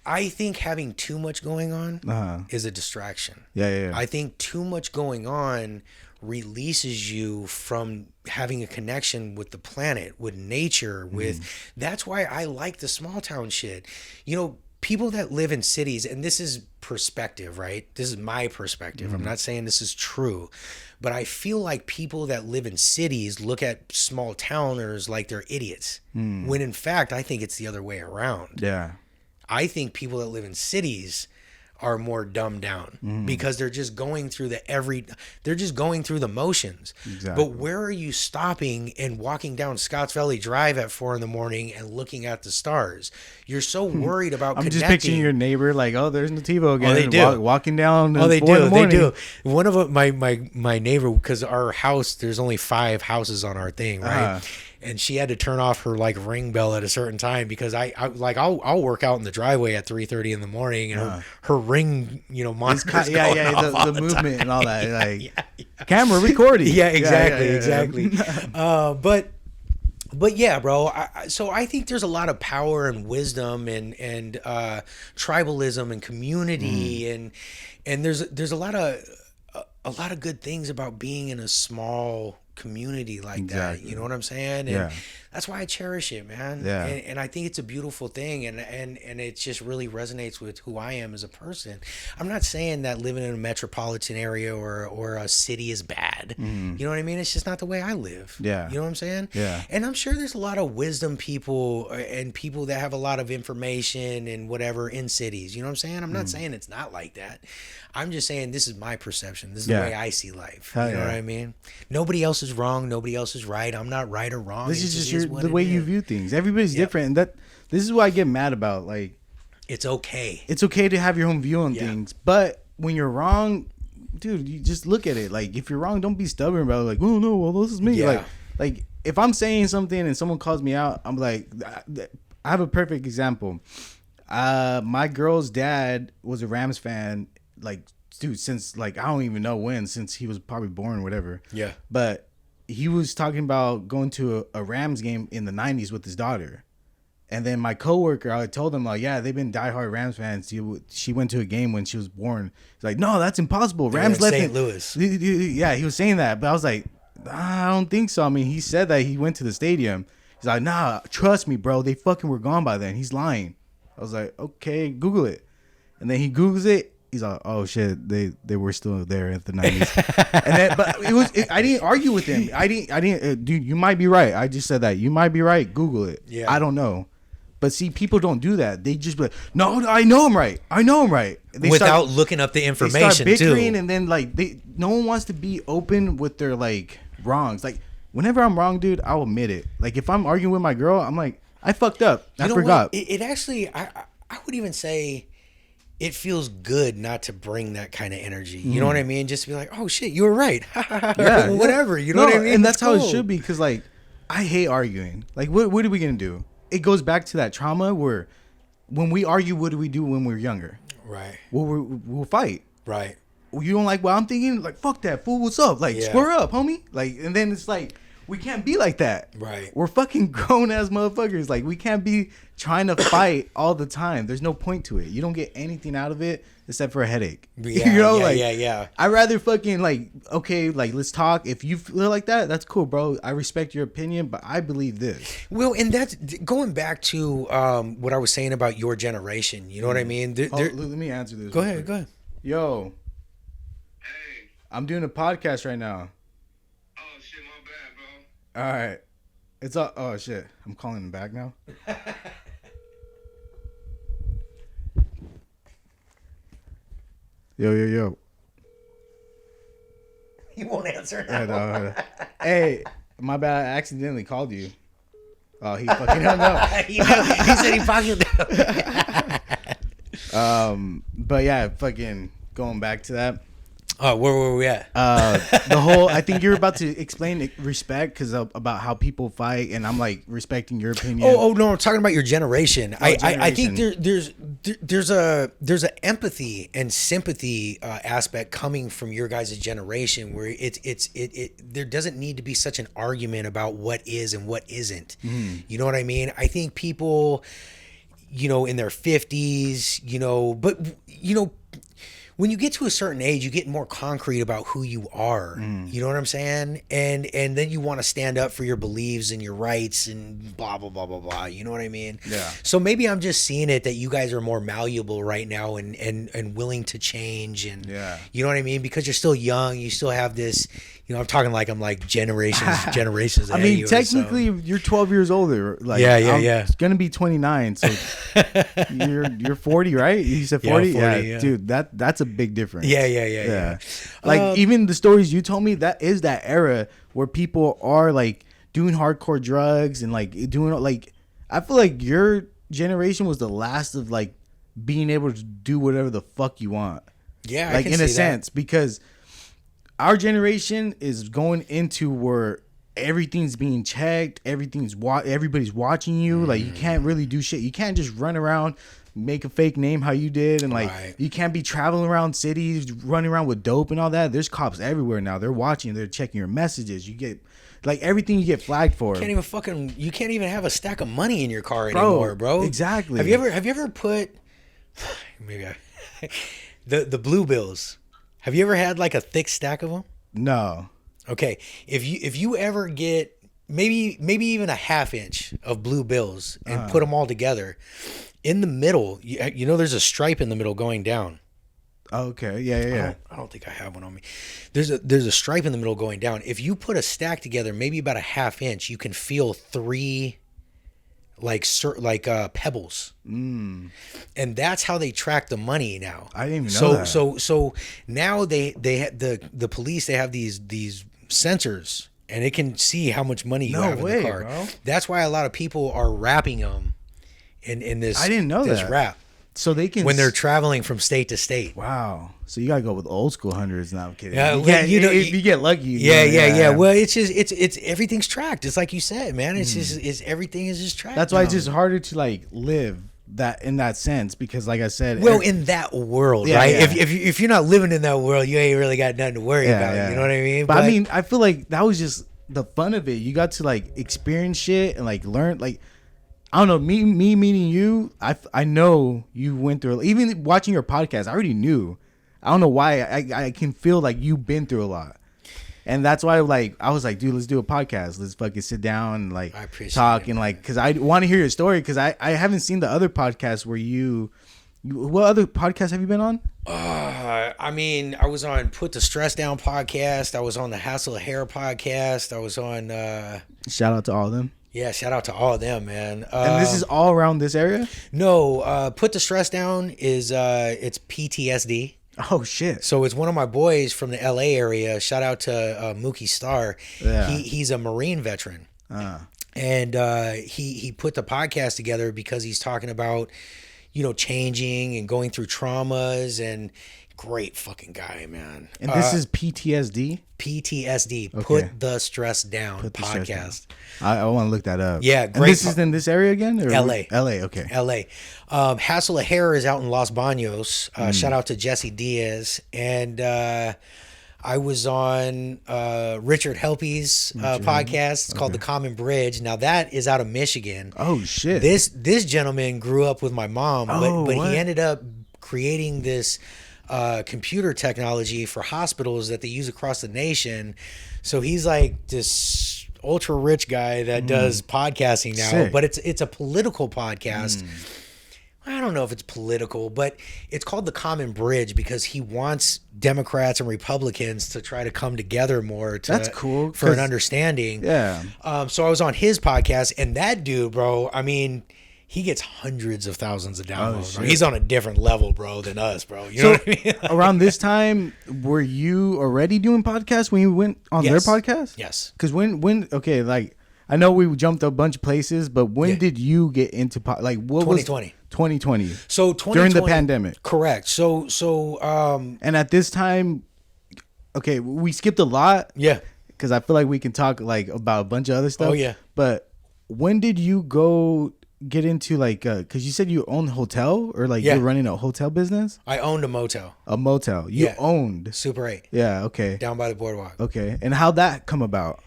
I think having too much going on is a distraction. Yeah. I think too much going on releases you from having a connection with the planet, with nature, that's why I like the small town shit. You know, people that live in cities, and this is perspective, right? This is my perspective. I'm not saying this is true, but I feel like people that live in cities look at small towners like they're idiots. When in fact, I think it's the other way around. Yeah. I think people that live in cities are more dumbed down because they're just going through they're just going through the motions. Exactly. But where are you stopping and walking down Scotts Valley Drive at 4 a.m. and looking at the stars? You're so worried about I'm connecting. just picturing your neighbor like, oh, there's NATIVO again. Oh, they do. Walking down. Oh, they 4 in the do. They morning. do. One of my neighbor, because our house, there's only 5 houses on our thing, right? And she had to turn off her like ring bell at a certain time because I'll work out in the driveway at 3:30 in the morning and her ring, monitor's going off the movement and all that, like camera recording. Yeah, exactly. But yeah, bro. So I think there's a lot of power and wisdom and tribalism and community and there's a lot of good things about being in a small community like that. You know what I'm saying? And that's why I cherish it, man. Yeah. And I think it's a beautiful thing, and it just really resonates with who I am as a person. I'm not saying that living in a metropolitan area or a city is bad. You know what I mean? It's just not the way I live. Yeah. You know what I'm saying? Yeah. And I'm sure there's a lot of wisdom people and people that have a lot of information and whatever in cities. You know what I'm saying? I'm not saying it's not like that. I'm just saying this is my perception. This is the way I see life. You know what I mean? Nobody else is wrong. Nobody else is right. I'm not right or wrong. This is just the way you view things. Everybody's different, and this is what I get mad about. Like, it's okay. It's okay to have your own view on things, but when you're wrong, dude, you just look at it. Like, if you're wrong, don't be stubborn about it. Like, oh no, well this is me. Like if I'm saying something and someone calls me out, I'm like, I have a perfect example. My girl's dad was a Rams fan. Like, dude, since like I don't even know when, since he was probably born, whatever. Yeah. But he was talking about going to a Rams game in the 90s with his daughter. And then my coworker, I told him, like, yeah, they've been diehard Rams fans. She went to a game when she was born. He's like, no, that's impossible. Rams left St. Louis. Yeah, he was saying that. But I was like, I don't think so. I mean, he said that he went to the stadium. He's like, nah, trust me, bro. They fucking were gone by then. He's lying. I was like, okay, Google it. And then he Googles it. He's like, oh shit, they were still there at the 90s. And then, but I didn't argue with him. I didn't, dude, you might be right. I just said that. You might be right. Google it. Yeah. I don't know. But see, people don't do that. They just be like, no, I know I'm right. Without looking up the information, they start bickering, too. And then like no one wants to be open with their like wrongs. Like whenever I'm wrong, dude, I'll admit it. Like if I'm arguing with my girl, I'm like, I fucked up. I forgot. It actually, I would even say, it feels good not to bring that kind of energy. You know what I mean? Just to be like, oh shit, you were right. Yeah, whatever. You know what I mean? And that's how it should be. Because like, I hate arguing. Like, what are we gonna do? It goes back to that trauma where, when we argue, what do we do when we're younger? Right. We'll fight. Right. You don't like what I'm thinking? Like, fuck that fool. What's up? Like, square up, homie. Like, and then it's like, we can't be like that. Right. We're fucking grown ass motherfuckers. Like, we can't be trying to fight all the time. There's no point to it. You don't get anything out of it except for a headache. Yeah, you know, yeah. I'd rather fucking like, okay, like, let's talk. If you feel like that, that's cool, bro. I respect your opinion, but I believe this. Well, and that's going back to what I was saying about your generation. You know what I mean? Let me answer this. Go ahead. Yo. Hey. I'm doing a podcast right now. Oh shit, my bad, bro. All right. It's all. Oh shit. I'm calling him back now. Yo. He won't answer now. No. Hey, my bad. I accidentally called you. Oh, he fucking hung up. he said he fucking. But yeah, fucking going back to that. Oh, where were we at? The whole, I think you're about to explain respect because about how people fight, and I'm like respecting your opinion. Oh no, I'm talking about your generation. I think there's a empathy and sympathy aspect coming from your guys' generation where it there doesn't need to be such an argument about what is and what isn't. You know what I mean? I think people, you know, in their 50s, you know, but you know, when you get to a certain age, you get more concrete about who you are. You know what I'm saying? And then you want to stand up for your beliefs and your rights and blah, blah, blah, blah, blah. You know what I mean? Yeah. So maybe I'm just seeing it that you guys are more malleable right now and willing to change. And Yeah. you know what I mean? Because you're still young. You still have this, you know, I'm talking like I'm like generations I ahead mean, of you, technically, you're 12 years older. Like, Yeah. It's going to be 29. So you're 40, right? You said 40? Yeah, 40, yeah. Dude, that's a big difference. Yeah. Like, even the stories you told me, that is that era where people are like doing hardcore drugs and like doing like, I feel like your generation was the last of like being able to do whatever the fuck you want. Yeah, like in a sense, because our generation is going into where everything's being checked, everybody's watching you. Like, you can't really do shit. You can't just run around, make a fake name how you did, and like you can't be traveling around cities, running around with dope and all that. There's cops everywhere now. They're watching. They're checking your messages. You get like everything you get flagged for. You can't even have a stack of money in your car anymore, bro. Exactly. Have you ever put the blue bills? Have you ever had like a thick stack of them? No. Okay, if you ever get maybe even a half inch of blue bills and put them all together, in the middle, you know, there's a stripe in the middle going down. Okay. Yeah. I don't think I have one on me. There's a stripe in the middle going down. If you put a stack together, maybe about a half inch, you can feel 3 pebbles. And that's how they track the money now. I didn't even know that. So now they the police, they have these sensors, and it can see how much money you have in the car. Bro. That's why a lot of people are wrapping them in this. I didn't know this that. wrap. So they can, when they're traveling from state to state. Wow. So you gotta go with old school hundreds. Now I'm kidding. Yeah, if you get lucky. Yeah. Well, it's just it's everything's tracked. It's like you said, man. It's just everything is just tracked. That's why it's just harder to like live that in that sense, because like I said, well, in that world, right? Yeah. If you're not living in that world, you ain't really got nothing to worry about. Yeah. You know what I mean? But I mean, I feel like that was just the fun of it. You got to like experience shit and like learn. Like, I don't know, me meeting you, I know you went through, even watching your podcast, I already knew. I don't know why, I can feel like you've been through a lot. And that's why I was like, dude, let's do a podcast. Let's fucking sit down and like talk and like, because I want to hear your story, because I haven't seen the other podcasts where what other podcasts have you been on? I mean, I was on Put the Stress Down podcast. I was on the Hassle of Hair podcast. I was on... Shout out to all of them. Yeah, shout out to all of them, man. And this is all around this area? No, Put the Stress Down is it's PTSD. Oh shit! So it's one of my boys from the LA area. Shout out to Mookie Starr. Yeah. He's a Marine veteran, and he put the podcast together because he's talking about, you know, changing and going through traumas, and great fucking guy, man. And this is PTSD. PTSD. Okay. Put the Stress Down podcast. I want to look that up. Yeah, and great. This is in this area again? Or LA. Okay. LA. Hassle of Hair is out in Los Banos. Shout out to Jesse Diaz. And I I was on Richard Helpy's podcast. It's called The Common Bridge. Now that is out of Michigan. Oh shit. This gentleman grew up with my mom, but what? he ended up creating this computer technology for hospitals that they use across the nation. So he's like this ultra rich guy that does podcasting now. Sick. But it's a political podcast. I don't know if it's political, but it's called The Common Bridge because he wants Democrats and Republicans to try to come together more. That's cool. For an understanding. Yeah. So I was on his podcast, and that dude, bro, I mean, he gets hundreds of thousands of downloads. shit. He's on a different level, bro, than us, bro. You know what I mean? Around this time, were you already doing podcasts when you went on their podcast? Yes. Because when okay, like I know we jumped a bunch of places, but when did you get into like what 2020. was 2020? So 2020, during the pandemic. Correct. So And at this time, okay, we skipped a lot. yeah. Because I feel like we can talk like about a bunch of other stuff. Oh, yeah. But when did you get into like? Because you said you owned a hotel or like you're running a hotel business. I owned a motel, A motel. You owned. Super 8, Yeah. Okay. down by the boardwalk. Okay. And how'd that come about?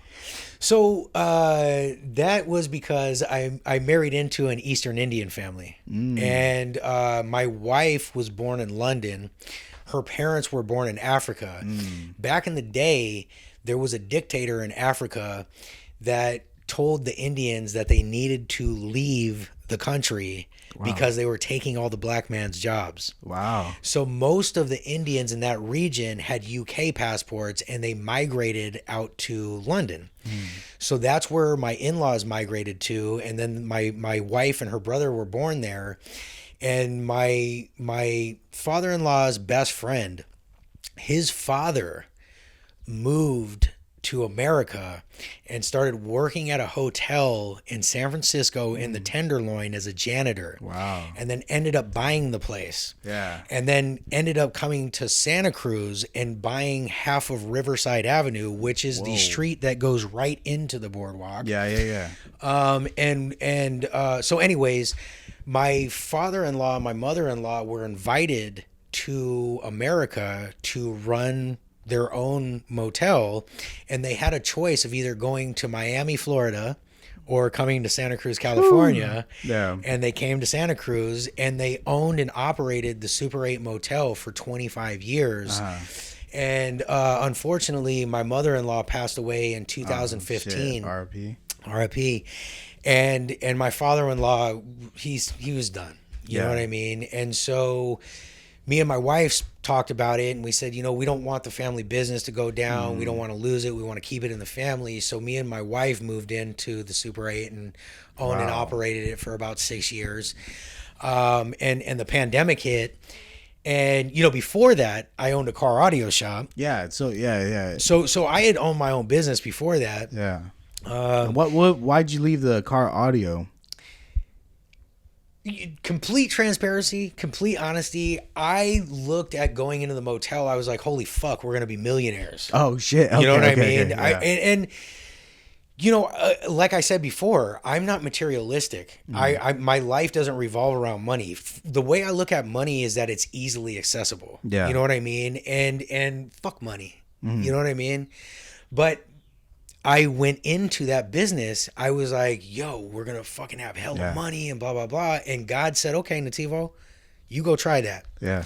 So that was because I married into an Eastern Indian family. And my wife was born in London. Her parents were born in Africa. Back in the day, there was a dictator in Africa that told the Indians that they needed to leave the country because they were taking all the black man's jobs. Wow. So most of the Indians in that region had UK passports and they migrated out to London. So that's where my in-laws migrated to. And then my wife and her brother were born there. And my father-in-law's best friend, his father moved to America and started working at a hotel in San Francisco in the Tenderloin as a janitor. Wow. And then ended up buying the place. Yeah. And then ended up coming to Santa Cruz and buying half of Riverside Avenue, which is the street that goes right into the boardwalk. Yeah. So anyways, my father-in-law and my mother-in-law were invited to America to run their own motel, and they had a choice of either going to Miami, Florida, or coming to Santa Cruz, California. Yeah. And they came to Santa Cruz, and they owned and operated the Super 8 motel for 25 years. And unfortunately, my mother-in-law passed away in 2015. RIP. And my father-in-law, he was done. You know what I mean? And so me and my wife talked about it, and we said, we don't want the family business to go down. We don't want to lose it. We want to keep it in the family. So me and my wife moved into the Super 8 and owned and operated it for about 6 years. And the pandemic hit. And, before that, I owned a car audio shop. Yeah. So So I had owned my own business before that. Yeah. Why'd you leave the car audio? Complete transparency, complete honesty. I looked at going into the motel. I was like, holy fuck, we're going to be millionaires. Oh, shit. Okay, you know what I mean? Okay, yeah. Like I said before, I'm not materialistic. My life doesn't revolve around money. The way I look at money is that it's easily accessible. Yeah. You know what I mean? And fuck money. You know what I mean? But I went into that business. I was like, yo, we're going to fucking have hella money and blah, blah, blah. And God said, okay, Nativo, you go try that. Yeah.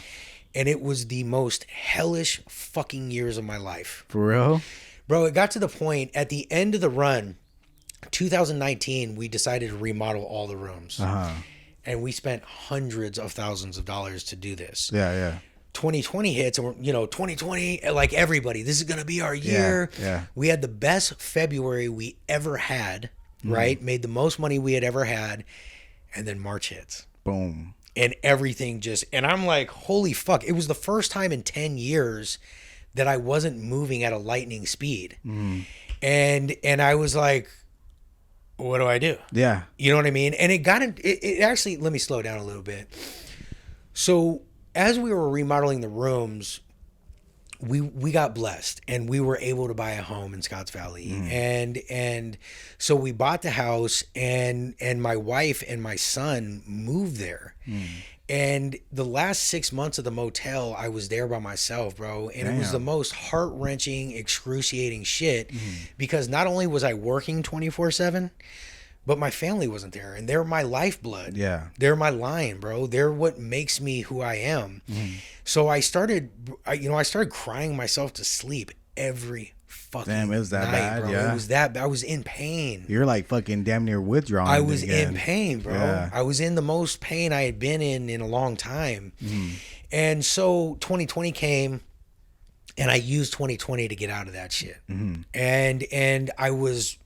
And it was the most hellish fucking years of my life. For real? Bro, it got to the point at the end of the run, 2019, we decided to remodel all the rooms. And we spent hundreds of thousands of dollars to do this. Yeah. 2020 hits, and 2020, like everybody, this is going to be our year. Yeah. We had the best February we ever had, right? Made the most money we had ever had. And then March hits. Boom. And everything and I'm like, holy fuck. It was the first time in 10 years that I wasn't moving at a lightning speed. And I was like, what do I do? Yeah. You know what I mean? And it actually, let me slow down a little bit. So as we were remodeling the rooms, we got blessed and we were able to buy a home in Scotts Valley. And so we bought the house and my wife and my son moved there. And the last 6 months of the motel, I was there by myself, bro. And it was the most heart-wrenching, excruciating shit because not only was I working 24/7, but my family wasn't there. And they're my lifeblood. Yeah. They're my lion, bro. They're what makes me who I am. So I started crying myself to sleep every fucking it was that night, bad, bro. yeah. It was that bad. I was in pain. You're like fucking damn near withdrawing. I was in pain, bro. Yeah. I was in the most pain I had been in a long time. And so 2020 came and I used 2020 to get out of that shit. And I was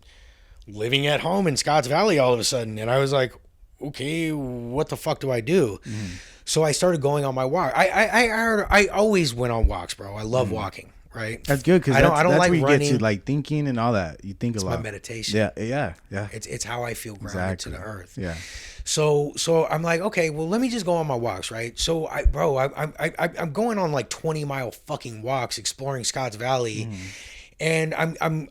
living at home in Scotts Valley all of a sudden. And I was like, okay, what the fuck do I do? So I started going on my walk. I always went on walks, bro. I love walking. Right. That's good because I don't that's like where you running. get to like thinking and all that. You think a lot. My meditation. Yeah. It's how I feel grounded to the earth. Yeah. So I'm like, okay, well, let me just go on my walks, right? So I'm going on like 20-mile fucking walks exploring Scotts Valley. And I'm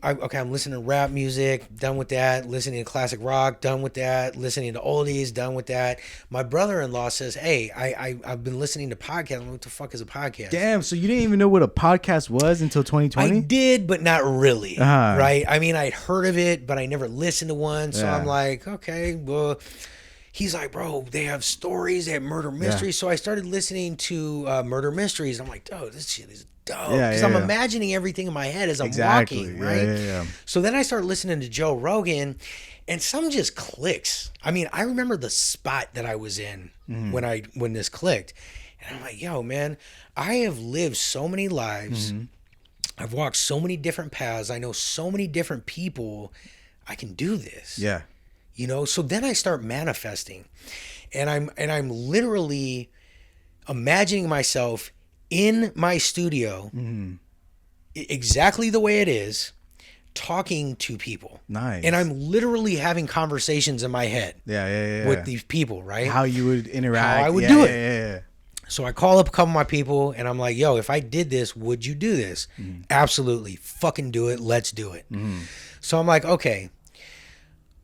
listening to rap music, done with that. Listening to classic rock, done with that. Listening to oldies, done with that. My brother-in-law says, hey, I've been listening to podcasts. I'm like, what the fuck is a podcast? Damn, so you didn't even know what a podcast was until 2020? I did, but not really, right? I mean, I'd heard of it, but I never listened to one. So I'm like, okay, well... He's like, bro, they have stories, they have murder mysteries. So I started listening to murder mysteries. I'm like, dude, this shit is dope. Because I'm imagining everything in my head as I'm walking, right? So then I started listening to Joe Rogan, and some just clicks. I mean, I remember the spot that I was in when this clicked. And I'm like, yo, man, I have lived so many lives. I've walked so many different paths. I know so many different people. I can do this. Yeah. You know, so then I start manifesting, and I'm literally imagining myself in my studio, exactly the way it is, talking to people. Nice. And I'm literally having conversations in my head. With these people, right? How you would interact. How I would do it. So I call up a couple of my people, and I'm like, yo, if I did this, would you do this? Absolutely. Fucking do it. Let's do it. So I'm like, okay.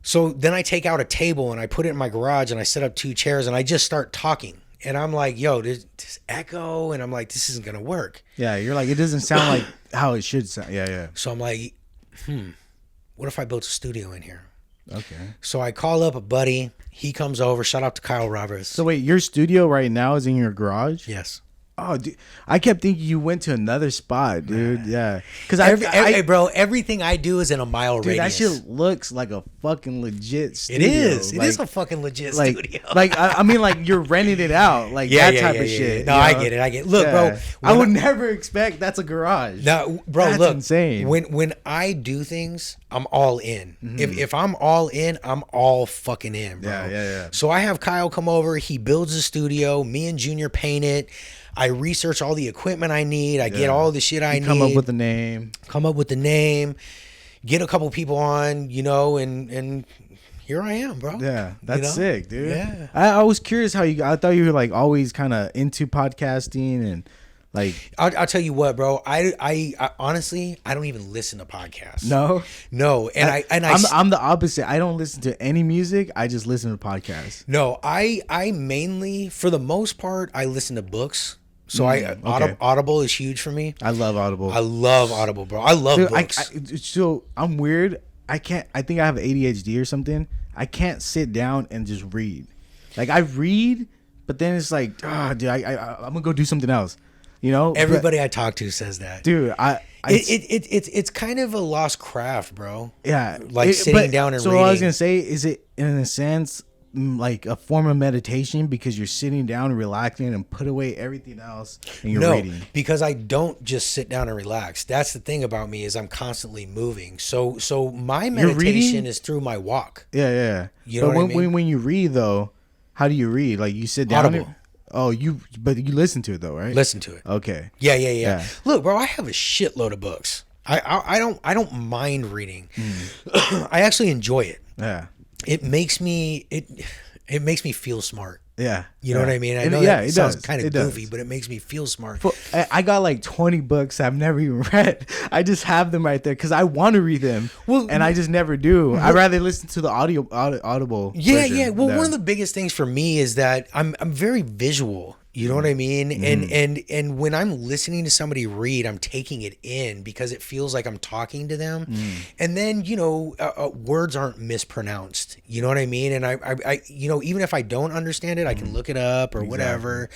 So then I take out a table and I put it in my garage and I set up 2 chairs and I just start talking. And I'm like, yo, this echo. And I'm like, this isn't going to work. Yeah, you're like, it doesn't sound like how it should sound. Yeah. So I'm like, what if I built a studio in here? Okay. So I call up a buddy. He comes over. Shout out to Kyle Roberts. So wait, your studio right now is in your garage? Yes. Oh, dude, I kept thinking you went to another spot, dude. Yeah, because bro, everything I do is in a mile radius. That shit looks like a fucking legit studio. It is. It is a fucking legit studio. I mean, like you're renting it out, like that type of shit. No, I get it. Look, bro, I would never expect that's a garage. No, bro, that's look, insane. When I do things, I'm all in. If I'm all in, I'm all fucking in, bro. Yeah. So I have Kyle come over. He builds a studio. Me and Junior paint it. I research all the equipment I need. I get all the shit I need. Come up with the name. Get a couple people on, you know, and here I am, bro. Yeah, that's sick, dude. Yeah. I was curious how I thought you were like always kind of into podcasting and like. I'll tell you what, bro. I honestly, I don't even listen to podcasts. No. I'm the opposite. I don't listen to any music. I just listen to podcasts. No, I mainly, for the most part, I listen to books. So Audible is huge for me. I love Audible. I love Audible, bro. I love books. So I'm weird. I think I have ADHD or something. I can't sit down and just read. Like I read, but then it's like, dude, I'm gonna go do something else. You know, everybody I talk to says that, dude. It's kind of a lost craft, bro. Yeah, like sitting down and so reading. What I was gonna say is it in a sense like a form of meditation because you're sitting down and relaxing and put away everything else and you're reading. Because I don't just sit down and relax. That's the thing about me is I'm constantly moving. So my meditation is through my walk. Yeah. You know what I mean? When you read though, how do you read? Like you sit down. Audible. But you listen to it though, right? Listen to it. Okay. Yeah. Look, bro, I have a shitload of books. I don't mind reading. I actually enjoy it. Yeah. It makes me feel smart. Yeah. You know what I mean? I And know yeah, that it sounds does. kind of It goofy, does. but it makes me feel smart. I got like 20 books I've never even read. I just have them right there because I want to read them, and I just never do. I'd rather listen to the audible. Yeah, version yeah. Well, than- one of the biggest things for me is that I'm very visual. You know what I mean? And when I'm listening to somebody read, I'm taking it in because it feels like I'm talking to them. And then, you know, words aren't mispronounced. You know what I mean? And I you know, even if I don't understand it, I can look it up or whatever.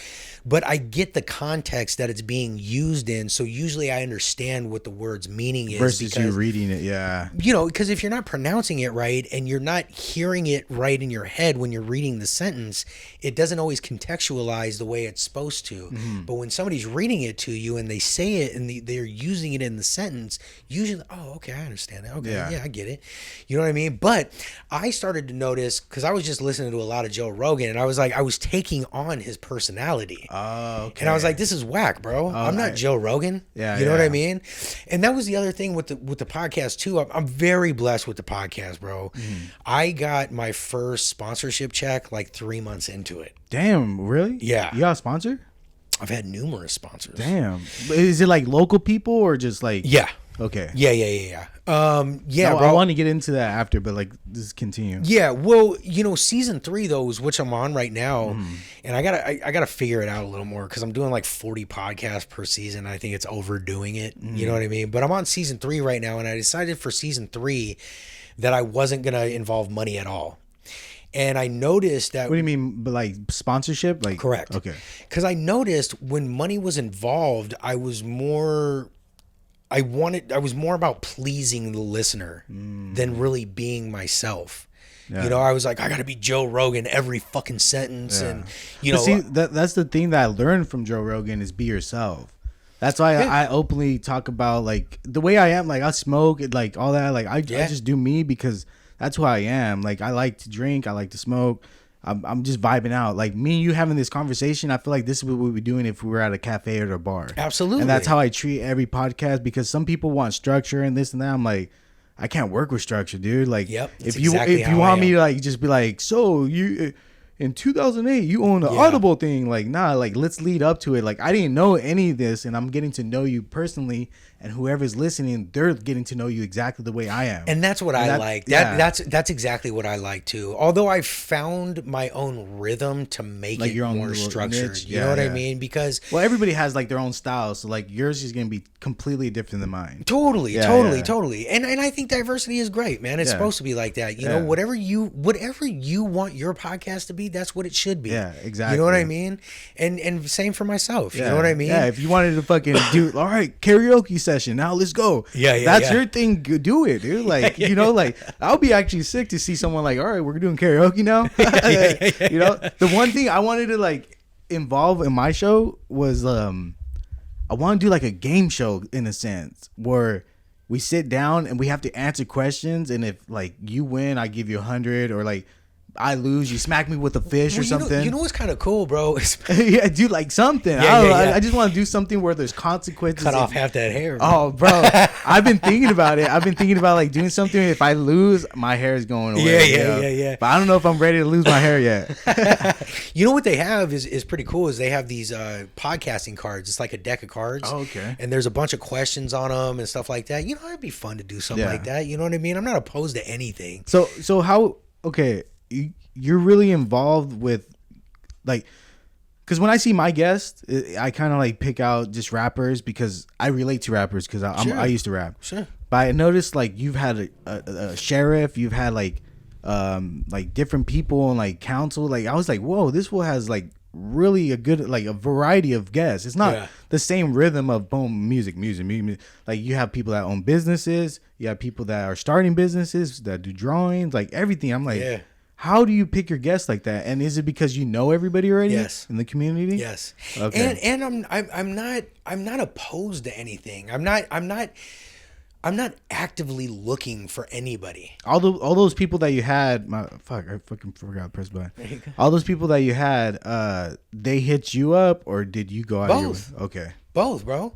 But I get the context that it's being used in. So usually I understand what the word's meaning is. versus you reading it. Yeah. You know, because if you're not pronouncing it right and you're not hearing it right in your head when you're reading the sentence, it doesn't always contextualize the way it's supposed to. But when somebody's reading it to you and they say it and they're using it in the sentence, usually, oh, okay, I understand that. Okay, yeah, I get it. You know what I mean? But I started to notice, because I was just listening to a lot of Joe Rogan, and I was like, I was taking on his personality. Oh, okay. And I was like, this is whack, bro. I'm not Joe Rogan. Yeah, You know what I mean? And that was the other thing with the podcast too. I'm very blessed with the podcast, bro. I got my first sponsorship check like 3 months into it. Damn, really? Yeah. You got a sponsor? I've had numerous sponsors. Damn. Is it like local people or just like? Yeah. Okay. Yeah. No, Bro. I want to get into that after, but like, just continue. Yeah, well, you know, season 3 though, is which I'm on right now, and I gotta figure it out a little more because I'm doing like 40 podcasts per season. I think it's overdoing it. You know what I mean? But I'm on season 3 right now, and I decided for season 3 that I wasn't gonna involve money at all. And I noticed that. What do you mean, but like sponsorship? Like Correct. Okay. Because I noticed when money was involved, I was more about pleasing the listener than really being myself. Yeah. You know, I was like, I gotta be Joe Rogan every fucking sentence, and you know, But see, that's the thing that I learned from Joe Rogan is be yourself. That's why I openly talk about like the way I am. Like I smoke, like all that. Like I just do me because that's who I am. Like I like to drink, I like to smoke. I'm just vibing out. Like me and you having this conversation, I feel like this is what we'd be doing if we were at a cafe or a bar. Absolutely. And that's how I treat every podcast because some people want structure and this and that. I'm like, I can't work with structure, dude. Like, if you want me to like just be like, so you in 2008 you own the Audible thing, like nah, like let's lead up to it. Like I didn't know any of this, and I'm getting to know you personally, and whoever's listening, they're getting to know you exactly the way I am. And that's what I like. That's exactly what I like too. Although I found my own rhythm to make like it your own more structured. niche. You know what I mean? Because everybody has like their own style, so like yours is gonna be completely different than mine. Totally. And I think diversity is great, man. It's supposed to be like that. You know, whatever you want your podcast to be, that's what it should be. Yeah, exactly. You know what I mean? And same for myself. You know what I mean? Yeah, if you wanted to fucking do all right, karaoke session, now let's go. That's your thing. Do it, dude. Like, you know, like I'll be actually sick to see someone like, all right, we're doing karaoke now. You know, the one thing I wanted to like involve in my show was I want to do like a game show in a sense where we sit down and we have to answer questions, and if like you win, I give you 100, or like I lose, you smack me with a fish or something. You know what's kind of cool, bro? Yeah, do like something. I just want to do something where there's consequences. Cut off half that hair. Bro. Oh, bro, I've been thinking about it. I've been thinking about like doing something. If I lose, my hair is going away. Yeah. But I don't know if I'm ready to lose my hair yet. You know what they have is pretty cool. Is they have these podcasting cards. It's like a deck of cards. Oh, okay. And there's a bunch of questions on them and stuff like that. You know, it'd be fun to do something like that. You know what I mean? I'm not opposed to anything. So how? Okay. You're really involved with like, because when I see my guests, I kind of like pick out just rappers because I relate to rappers because I used to rap. Sure. But I noticed like you've had a sheriff, you've had like different people and like council. Like I was like, whoa, this fool has like really a good like a variety of guests. It's not the same rhythm of boom music. Like you have people that own businesses, you have people that are starting businesses that do drawings, like everything. I'm like, how do you pick your guests like that? And is it because you know everybody already in the community? Yes. Okay. And I'm not opposed to anything. I'm not actively looking for anybody. All those people that you had, I fucking forgot to press button. All those people that you had, they hit you up, or did you go out Both. of your way? Okay. Both, bro.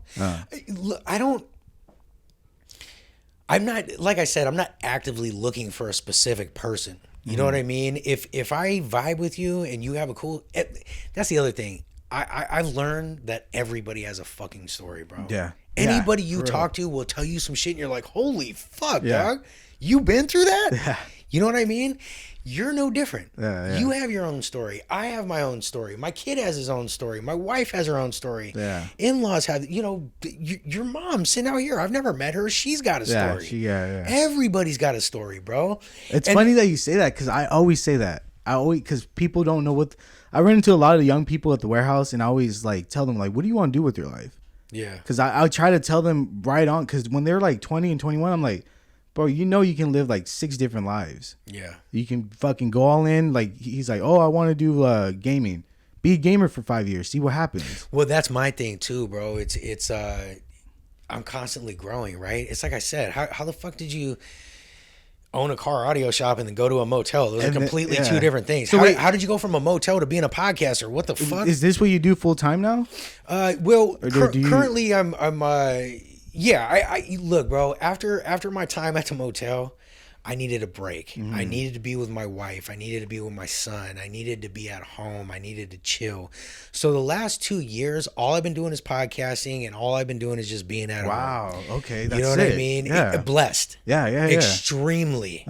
Look, I'm not, like I said, I'm not actively looking for a specific person. You know what I mean? If I vibe with you and you have a cool, that's the other thing. I've learned that everybody has a fucking story, bro. Yeah. Anybody Yeah, you for talk to will tell you some shit and you're like, holy fuck, dog. You been through that? Yeah. You know what I mean? You're no different. Yeah. You have your own story. I have my own story. My kid has his own story. My wife has her own story. Yeah. In-laws have, your mom sitting out here. I've never met her. She's got a story. Yeah. Everybody's got a story, bro. It's funny that you say that because I always say that. Because people don't know what. I run into a lot of young people at the warehouse and I always like tell them like, what do you want to do with your life? Yeah. Because I try to tell them right on. Because when they're like 20 and 21, I'm like, bro, you can live like 6 different lives. Yeah. You can fucking go all in. Like he's like, oh, I want to do gaming. Be a gamer for 5 years. See what happens. Well, that's my thing too, bro. It's I'm constantly growing, right? It's like I said, how the fuck did you own a car audio shop and then go to a motel? Those are completely two different things. So how did you go from a motel to being a podcaster? What the fuck? Is this what you do full time now? Well, currently I'm I look, bro, after my time at the motel, I needed a break. Mm-hmm. I needed to be with my wife. I needed to be with my son. I needed to be at home. I needed to chill. So the last 2 years, all I've been doing is podcasting, and all I've been doing is just being at home. Wow. Okay. That's you know what I mean? Yeah. Blessed. Yeah. Extremely.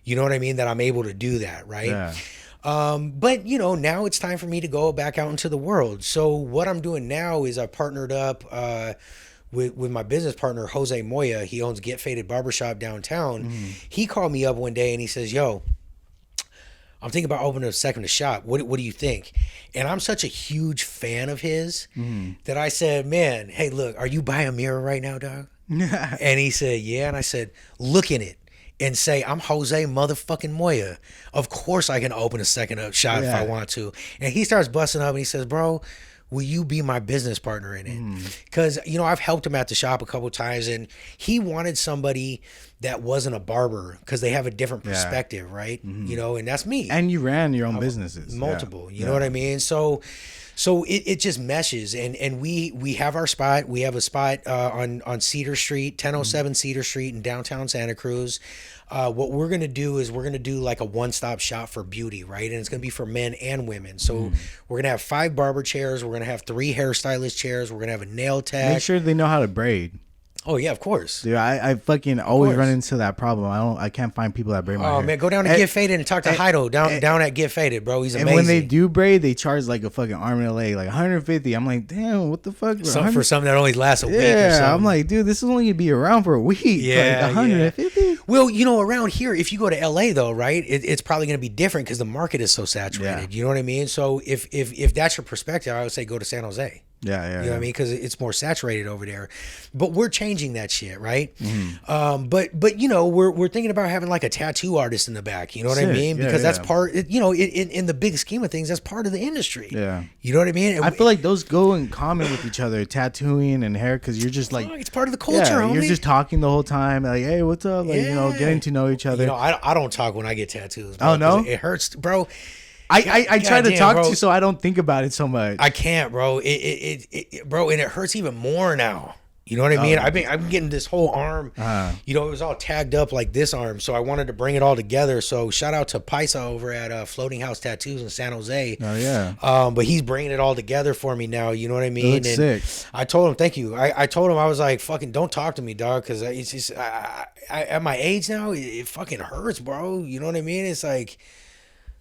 You know what I mean? That I'm able to do that, right? Yeah. But now it's time for me to go back out into the world. So what I'm doing now is I partnered up with my business partner, Jose Moya. He owns Get Faded Barbershop downtown. Mm-hmm. He called me up one day and he says, yo, I'm thinking about opening a second shop. What do you think? And I'm such a huge fan of his that I said, man, hey, look, are you by a mirror right now, dog? And he said, yeah. And I said, look in it and say, I'm Jose motherfucking Moya. Of course I can open a second shop if I want to. And he starts busting up and he says, bro, will you be my business partner in it? Because, I've helped him at the shop a couple of times, and he wanted somebody that wasn't a barber because they have a different perspective, right? Mm-hmm. And that's me. And you ran your own businesses. Multiple, you know what I mean? So it just meshes, and we have our spot. We have a spot on Cedar Street, 1007 Cedar Street in downtown Santa Cruz. What we're going to do is we're going to do like a one-stop shop for beauty, right? And it's going to be for men and women. So we're going to have 5 barber chairs. We're going to have 3 hairstylist chairs. We're going to have a nail tech. Make sure they know how to braid. Oh yeah, of course. Dude, I fucking always run into that problem. I can't find people that braid my hair. Oh man, go down to Get Faded and talk to Heido down at Get Faded, bro. He's amazing. And when they do braid, they charge like a fucking arm and a leg, like $150. I'm like, damn, what the fuck? For something that only lasts a week or something. Yeah, I'm like, dude, this is only gonna be around for a week. Yeah, like $150. Yeah. Well, around here, if you go to LA though, right, it's probably gonna be different because the market is so saturated. Yeah. You know what I mean? So if that's your perspective, I would say go to San Jose. Yeah. You know what I mean? Because it's more saturated over there. But we're changing that shit, right? Mm-hmm. But we're thinking about having like a tattoo artist in the back. You know what I mean? Because that's part. In the big scheme of things, that's part of the industry. Yeah. You know what I mean? I feel like those go in common with each other, tattooing and hair, because you're just like it's part of the culture. Yeah, you're just talking the whole time, like, hey, what's up? Like, getting to know each other. I don't talk when I get tattoos. Bro, oh no, it hurts, bro. I try to talk to you so I don't think about it so much. I can't, bro. Bro, and it hurts even more now. You know what I mean? I've been getting this whole arm. It was all tagged up like this arm, so I wanted to bring it all together. So shout out to Paisa over at Floating House Tattoos in San Jose. Oh yeah. But he's bringing it all together for me now. You know what I mean? That's sick. I told him, thank you. I told him I was like, fucking don't talk to me, dog, because it's just at my age now, it fucking hurts, bro. You know what I mean? It's like.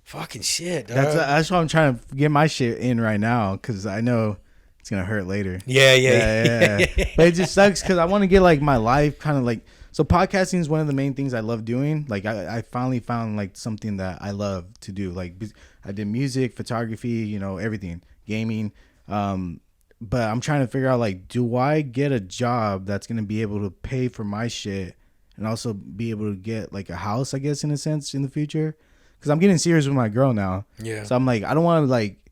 Fucking shit, dog. That's why I'm trying to get my shit in right now, because I know it's gonna hurt later. Yeah. But it just sucks because I want to get like my life kind of like. So podcasting is one of the main things I love doing. Like I finally found like something that I love to do. Like I did music, photography, everything, gaming. But I'm trying to figure out like, do I get a job that's gonna be able to pay for my shit and also be able to get like a house, I guess, in a sense, in the future. Because I'm getting serious with my girl now. Yeah. So I'm like, I don't want to like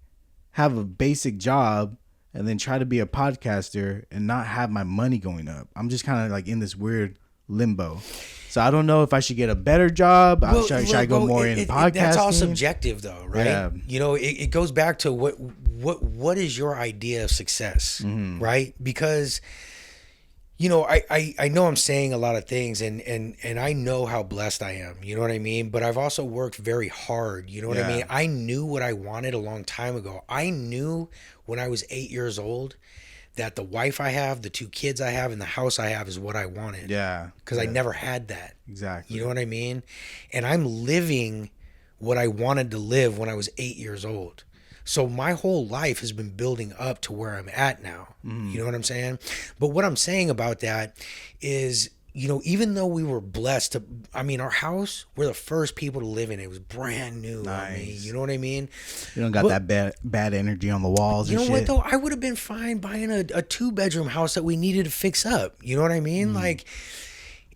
have a basic job and then try to be a podcaster and not have my money going up. I'm just kind of like in this weird limbo. So I don't know if I should get a better job. Should I go more in podcasting? That's all subjective though, right? Yeah. It goes back to what is your idea of success, right? Because you know, I know I'm saying a lot of things, and I know how blessed I am. You know what I mean? But I've also worked very hard. You know what I mean? I knew what I wanted a long time ago. I knew when I was 8 years old that the wife I have, the 2 kids I have, and the house I have is what I wanted. Yeah. Because I never had that. Exactly. You know what I mean? And I'm living what I wanted to live when I was 8 years old. So my whole life has been building up to where I'm at now. You know what I'm saying? But what I'm saying about that is, you know, even though we were blessed to, I mean, our house, we're the first people to live in it. It was brand new. Nice. I mean, you know what I mean? You don't got that bad energy on the walls. You and know shit. what though? I would have been fine buying a 2-bedroom house that we needed to fix up. You know what I mean? Like,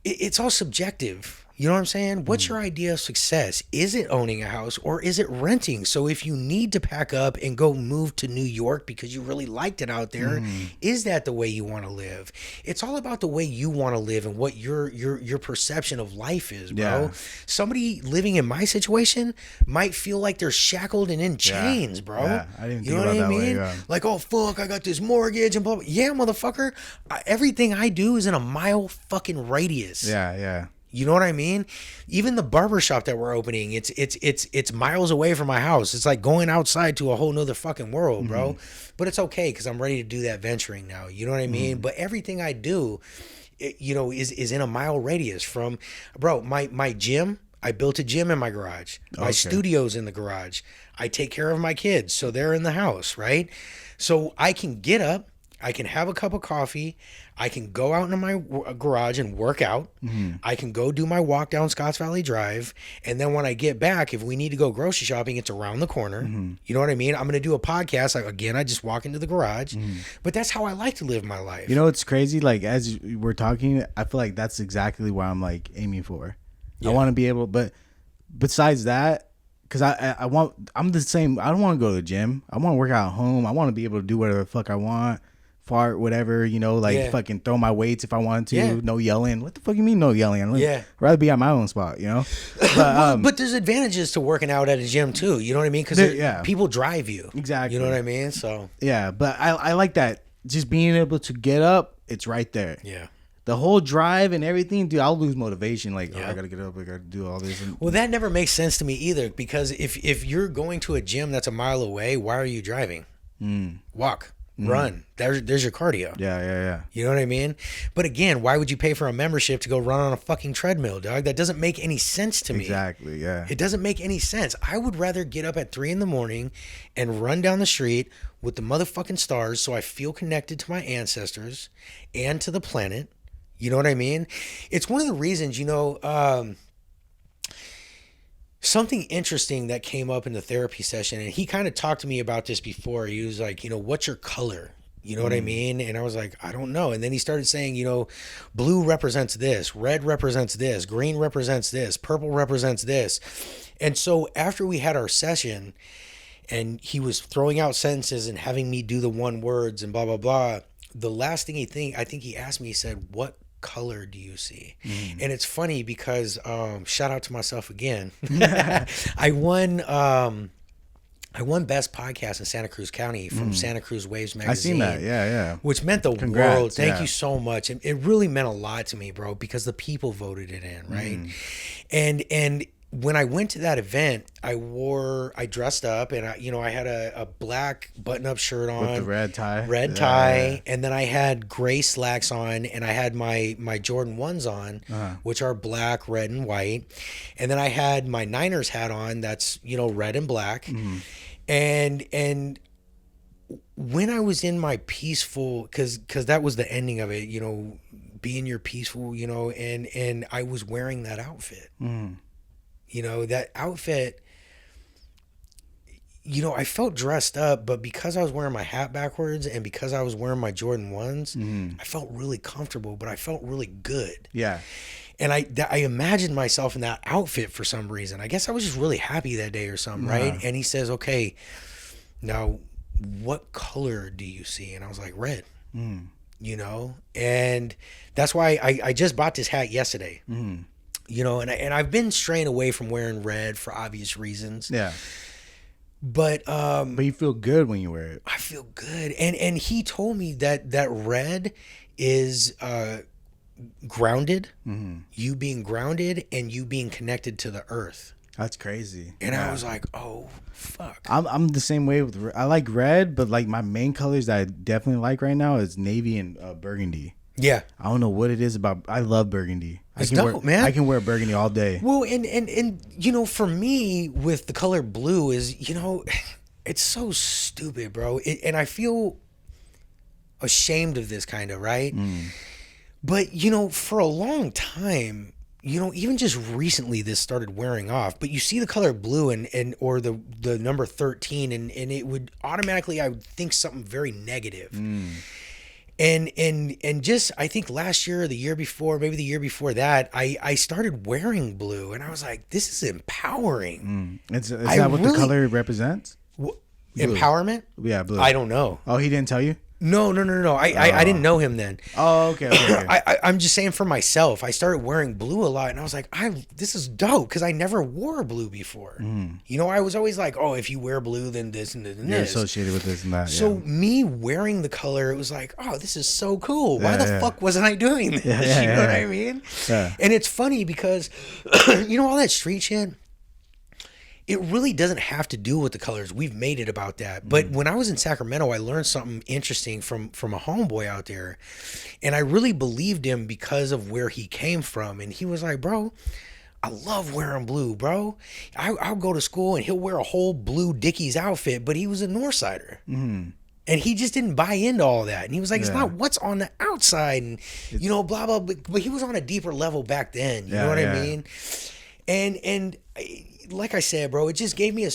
it's all subjective. You know what I'm saying? What's your idea of success? Is it owning a house or is it renting? So if you need to pack up and go move to New York because you really liked it out there, is that the way you want to live? It's all about the way you want to live and what your perception of life is, bro. Yeah. Somebody living in my situation might feel like they're shackled and in chains, bro. Yeah, I didn't You think know about what I that way, mean? yeah. Like, oh fuck, I got this mortgage and blah, blah. Yeah, motherfucker. Everything I do is in a mile fucking radius. Yeah. You know what I mean? Even the barbershop that we're opening, it's miles away from my house. It's like going outside to a whole nother fucking world, bro. But it's okay because I'm ready to do that venturing now. You know what I mean? But everything I do, you know, is in a mile radius from, bro, my gym. I built a gym in my garage. My studio's in the garage. I take care of my kids, so they're in the house, right? So I can get up. I can have a cup of coffee. I can go out into my garage and work out. I can go do my walk down Scotts Valley Drive. And then when I get back, if we need to go grocery shopping, it's around the corner. You know what I mean? I'm going to do a podcast. Again, I just walk into the garage. But that's how I like to live my life. You know, it's crazy. Like, as we're talking, I feel like that's exactly what I'm like aiming for. I want to be able, but besides that, because I'm the same. I don't want to go to the gym. I want to work out at home. I want to be able to do whatever the fuck I want. Fart, whatever, you know, like fucking throw my weights if I want to. No yelling. What the fuck you mean no yelling? I'd rather be at my own spot, you know? But there's advantages to working out at a gym too. You know what I mean? Because people drive you. Exactly. You know what I mean? So yeah, but I like that. Just being able to get up, it's right there. Yeah. The whole drive and everything, dude, I'll lose motivation. Like, I gotta get up, I gotta do all this. Well, that never makes sense to me either. Because if you're going to a gym that's a mile away, why are you driving? Walk. Run. There's your cardio. Yeah. You know what I mean? But again, why would you pay for a membership to go run on a fucking treadmill, dog? That doesn't make any sense to me. Exactly, yeah. It doesn't make any sense. I would rather get up at 3 a.m. and run down the street with the motherfucking stars so I feel connected to my ancestors and to the planet. You know what I mean? It's one of the reasons, you know, something interesting that came up in the therapy session, and he kind of talked to me about this before. He was like, you know, what's your color? You know what I mean? And I was like, I don't know. And then he started saying, you know, blue represents this, red represents this, green represents this, purple represents this. And so after we had our session and he was throwing out sentences and having me do the one words and blah, blah, blah, the last thing I think he asked me, he said, what color do you see? And it's funny because shout out to myself again. I won best podcast in Santa Cruz County from Santa Cruz Waves magazine. I seen that. Yeah. Which meant the Congrats, world. Thank you so much. It really meant a lot to me, bro, because the people voted it in, right? And when I went to that event, I dressed up and I had a black button-up shirt on with the red tie, and then I had gray slacks on, and I had my Jordan 1s on, which are black, red, and white, and then I had my Niners hat on that's, you know, red and black, and when I was in my peaceful, because that was the ending of it, you know, being your peaceful, you know, and I was wearing that outfit. You know, that outfit, you know, I felt dressed up, but because I was wearing my hat backwards and because I was wearing my Jordan 1s, I felt really comfortable, but I felt really good. Yeah. And I imagined myself in that outfit for some reason. I guess I was just really happy that day or something, right? And he says, okay, now what color do you see? And I was like, red. You know? And that's why I just bought this hat yesterday. You know, and I've been straying away from wearing red for obvious reasons. Yeah. But you feel good when you wear it. I feel good. And he told me that red is grounded, you being grounded and you being connected to the earth. That's crazy. And I was like, oh, fuck. I'm the same way with. I like red, but like my main colors that I definitely like right now is navy and burgundy. Yeah. I don't know what it is about. I love burgundy. It's I can dope, man. I can wear burgundy all day. Well, and you know, for me with the color blue is, you know, it's so stupid, bro. And I feel ashamed of this kind of, right? But, you know, for a long time, you know, even just recently this started wearing off, but you see the color blue and or the number 13 and it would automatically, I would think something very negative. And just, I think last year or the year before, maybe the year before that, I started wearing blue and I was like, this is empowering. Is that what the color represents? Empowerment? Yeah, blue. I don't know. Oh, he didn't tell you? No. I didn't know him then. Oh, okay. I'm just saying for myself, I started wearing blue a lot and I was like, this is dope because I never wore blue before. You know, I was always like, oh, if you wear blue, then this and this and You're this. associated with this and that. So me wearing the color, it was like, oh, this is so cool. Why the fuck wasn't I doing this? You know what I mean? Yeah. And it's funny because, you know, all that street shit, it really doesn't have to do with the colors. We've made it about that. But when I was in Sacramento, I learned something interesting from a homeboy out there. And I really believed him because of where he came from. And he was like, bro, I love wearing blue, bro. I'll go to school and he'll wear a whole blue Dickies outfit, but he was a Northsider. And he just didn't buy into all that. And he was like, it's not what's on the outside and, you know, blah, blah, blah. But he was on a deeper level back then. You know what I mean? And like I said, bro, it just gave me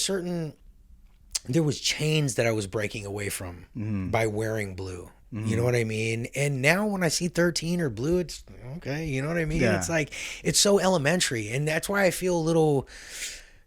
there was chains that I was breaking away from by wearing blue. You know what I mean? And now when I see 13 or blue, it's okay. You know what I mean? Yeah. It's like, it's so elementary. And that's why I feel a little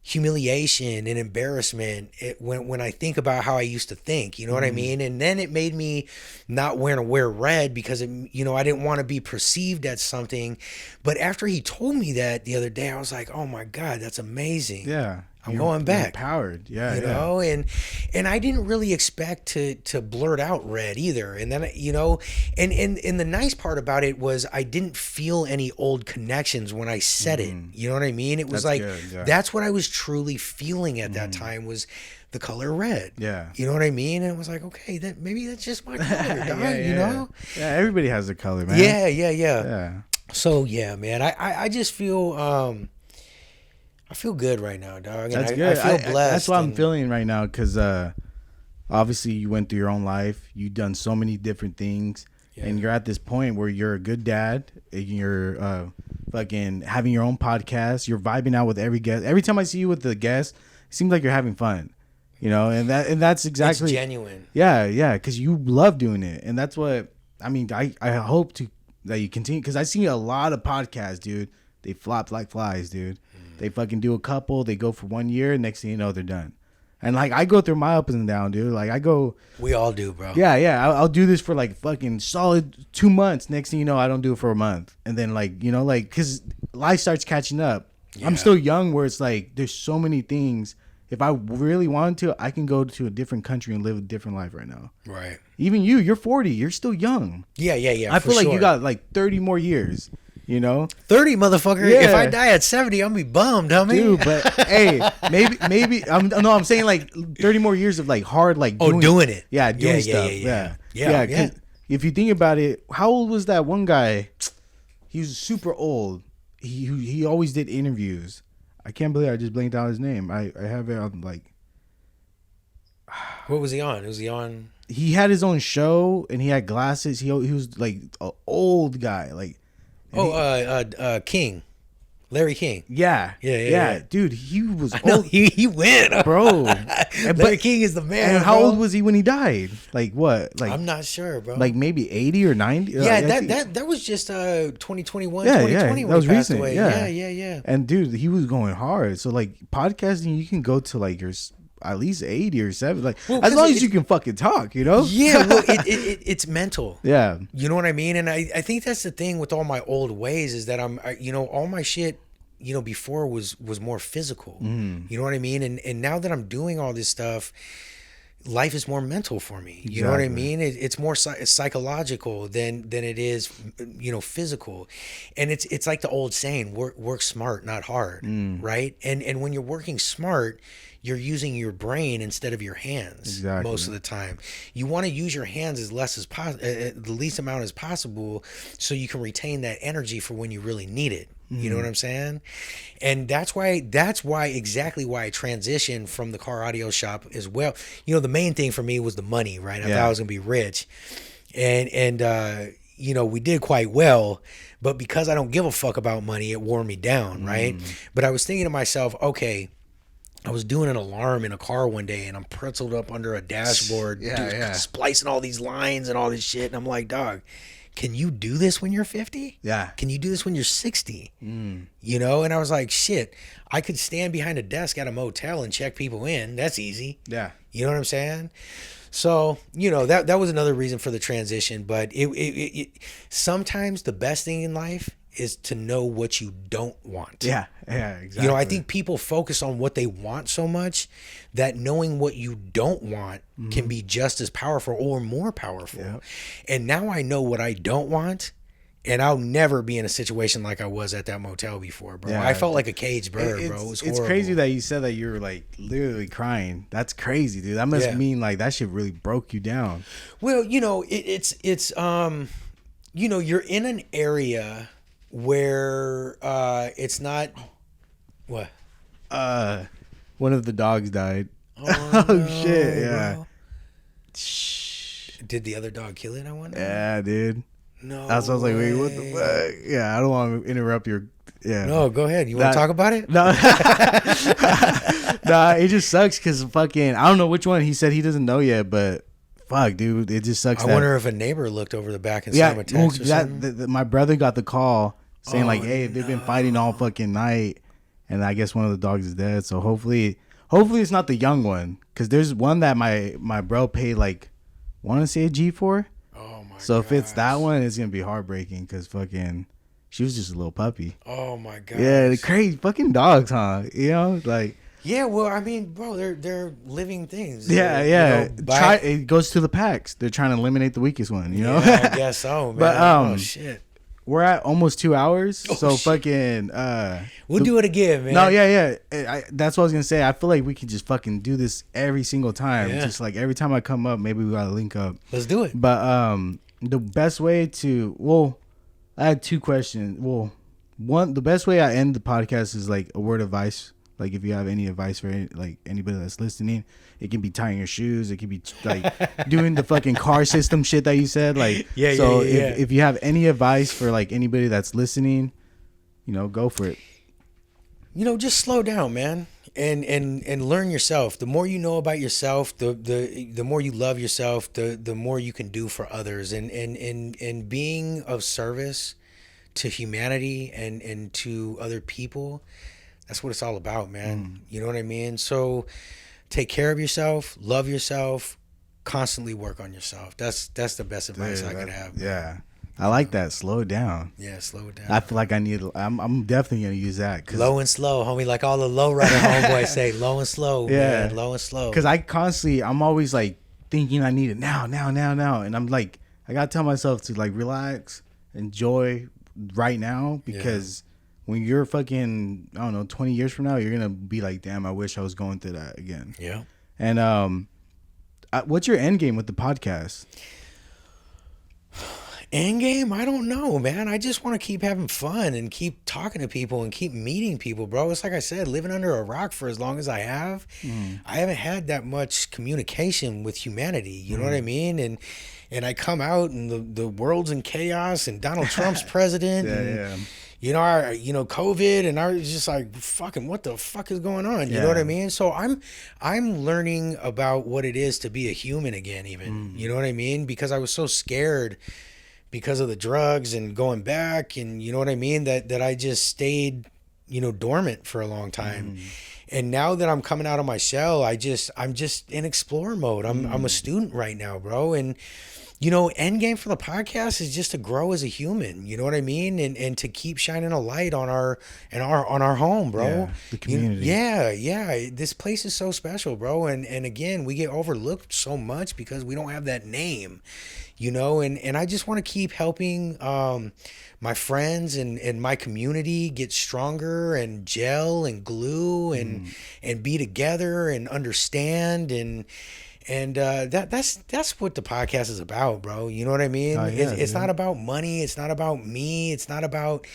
humiliation and embarrassment when I think about how I used to think, you know what I mean? And then it made me not want to wear red because, you know, I didn't want to be perceived as something. But after he told me that the other day, I was like, oh my God, that's amazing. Yeah. I'm going back. Empowered. Yeah. You know, and I didn't really expect to blurt out red either. And then, you know, and the nice part about it was I didn't feel any old connections when I said it. You know what I mean? It was That's like, good, yeah. that's what I was truly feeling at that time was the color red. Yeah. You know what I mean? And it was like, okay, maybe that's just my color, dog, you know? Yeah, everybody has a color, man. Yeah. So, yeah, man, I just feel... I feel good right now, dog. And That's good. I feel blessed. That's what I'm feeling right now because obviously you went through your own life. You've done so many different things. Yeah. And you're at this point where you're a good dad. And you're fucking having your own podcast. You're vibing out with every guest. Every time I see you with the guest, it seems like you're having fun. You know, and that's exactly... It's genuine. Yeah, because you love doing it. And that's what... I mean, I hope that you continue because I see a lot of podcasts, dude. They flop like flies, dude. They fucking do a couple. They go for 1 year. Next thing you know, they're done. And like I go through my ups and downs, dude. Like I go. We all do, bro. Yeah. I'll do this for like fucking solid 2 months. Next thing you know, I don't do it for a month. And then like, you know, like because life starts catching up. Yeah. I'm still young where it's like there's so many things. If I really wanted to, I can go to a different country and live a different life right now. Right. Even you're 40. You're still young. Yeah. I feel like you got like 30 more years. You know, 30, motherfucker. Yeah. If I die at 70, I'm gonna be bummed, homie. Dude, but hey, maybe I'm saying like 30 more years of like hard, like doing it. Yeah, doing stuff. Yeah. Cause if you think about it, how old was that one guy? He was super old. He always did interviews. I can't believe I just blanked out his name. I have it on like. What was he on? Was he on? He had his own show and he had glasses. He was like an old guy, like. King, Larry King. Yeah, dude, he was old. No, he went, bro. Larry King is the man. And how old was he when he died? Like what? Like I'm not sure, bro. Like maybe 80 or 90. Yeah, that was just 2021, yeah, 2020 that when was he passed recent. away. Yeah. And dude, he was going hard. So like podcasting, you can go to like your at least 80 or 70, like as long as you can fucking talk, you know. Yeah, well, it's mental. Yeah, you know what I mean. And I think that's the thing with all my old ways is that all my shit, you know, before was more physical. You know what I mean. And now that I'm doing all this stuff, life is more mental for me. You know what I mean? It's more psychological than it is, physical. And it's like the old saying, work smart, not hard, right? And when you're working smart, you're using your brain instead of your hands most of the time. You want to use your hands as less as the least amount as possible, so you can retain that energy for when you really need it. You know what I'm saying? And that's why I transitioned from the car audio shop as well. The main thing for me was the money, right? I thought I was gonna be rich, and we did quite well, but because I don't give a fuck about money, it wore me down, right? But I was thinking to myself, okay, I was doing an alarm in a car one day, and I'm pretzeled up under a dashboard, splicing all these lines and all this shit, and I'm like, dog, can you do this when you're 50? Yeah. Can you do this when you're 60? And I was like, shit, I could stand behind a desk at a motel and check people in. That's easy. Yeah. You know what I'm saying? So, that was another reason for the transition. But it sometimes the best thing in life is to know what you don't want. Yeah, exactly. I think people focus on what they want so much that knowing what you don't want can be just as powerful or more powerful. Yep. And now I know what I don't want, and I'll never be in a situation like I was at that motel before, bro. Yeah, I felt like a caged bird, bro. It was horrible. It's crazy that you said that you were like literally crying. That's crazy, dude. That must mean like that shit really broke you down. Well, you're in an area where it's not what one of the dogs died. Oh, no, shit, yeah, bro. Did the other dog kill it? I wonder. Yeah, dude. No, that's what I was like, wait, what the fuck? Yeah, I don't want to interrupt your no, go ahead. You want to talk about it? No. Nah, it just sucks because fucking I don't know which one. He said he doesn't know yet, but fuck, dude, it just sucks. I wonder if a neighbor looked over the back and sent him a text or something. My brother got the call saying hey, they've been fighting all fucking night, and I guess one of the dogs is dead. So hopefully it's not the young one, because there's one that my bro paid want to say a G for. Oh my! So if it's that one, it's gonna be heartbreaking, because fucking she was just a little puppy. Oh my god! Yeah, the crazy fucking dogs, huh? Yeah, well, I mean, bro, they're living things. Yeah. It goes to the packs. They're trying to eliminate the weakest one. You know. Yeah, I guess so, man. But oh shit. We're at almost 2 hours, so shit. Fucking. We'll do it again, man. No, yeah. That's what I was gonna say. I feel like we could just fucking do this every single time. Yeah. Just like every time I come up, maybe we gotta link up. Let's do it. But the best way to I had two questions. Well, the best way I end the podcast is like a word of advice. Like if you have any advice for anybody that's listening, it can be tying your shoes. It can be like doing the fucking car system shit that you said. If you have any advice for like anybody that's listening, go for it. Just slow down, man, and learn yourself. The more you know about yourself, the more you love yourself, the more you can do for others, and being of service to humanity and to other people. That's what it's all about, man. You know what I mean? So take care of yourself, love yourself, constantly work on yourself. That's the best advice I could have. Man. Yeah. I like that. Slow it down. Yeah, slow it down. I feel like I'm definitely going to use that. Low and slow, homie. Like all the low rider homeboys say, low and slow, man. Low and slow. Because I'm always like thinking I need it now. And I'm like, I got to tell myself to like relax, enjoy right now, because when you're fucking, I don't know, 20 years from now, you're going to be like, damn, I wish I was going through that again. Yeah. And what's your end game with the podcast? End game? I don't know, man. I just want to keep having fun and keep talking to people and keep meeting people, bro. It's like I said, living under a rock for as long as I have, I haven't had that much communication with humanity. You know what I mean? And I come out and the world's in chaos and Donald Trump's president. COVID, and I was just like, fucking, what the fuck is going on? You know what I mean? So I'm learning about what it is to be a human again, even. You know what I mean? Because I was so scared because of the drugs and going back, and you know what I mean, that I just stayed, dormant for a long time. And now that I'm coming out of my shell, I'm just in explorer mode. I'm a student right now, bro. And you know, end game for the podcast is just to grow as a human. You know what I mean? And to keep shining a light on our home, bro. Yeah, the community. Yeah. This place is so special, bro. And again, we get overlooked so much because we don't have that name, you know. And I just want to keep helping my friends and my community get stronger and gel and glue and be together and understand and that's what the podcast is about, bro. You know what I mean? Oh, yeah, it's not about money. It's not about me. It's not about.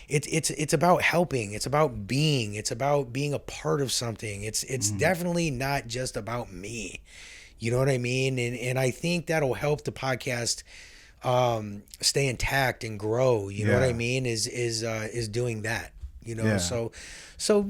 It's about helping. It's about being. It's about being a part of something. It's definitely not just about me. You know what I mean? And I think that'll help the podcast stay intact and grow. You know what I mean? Is doing that. You know. So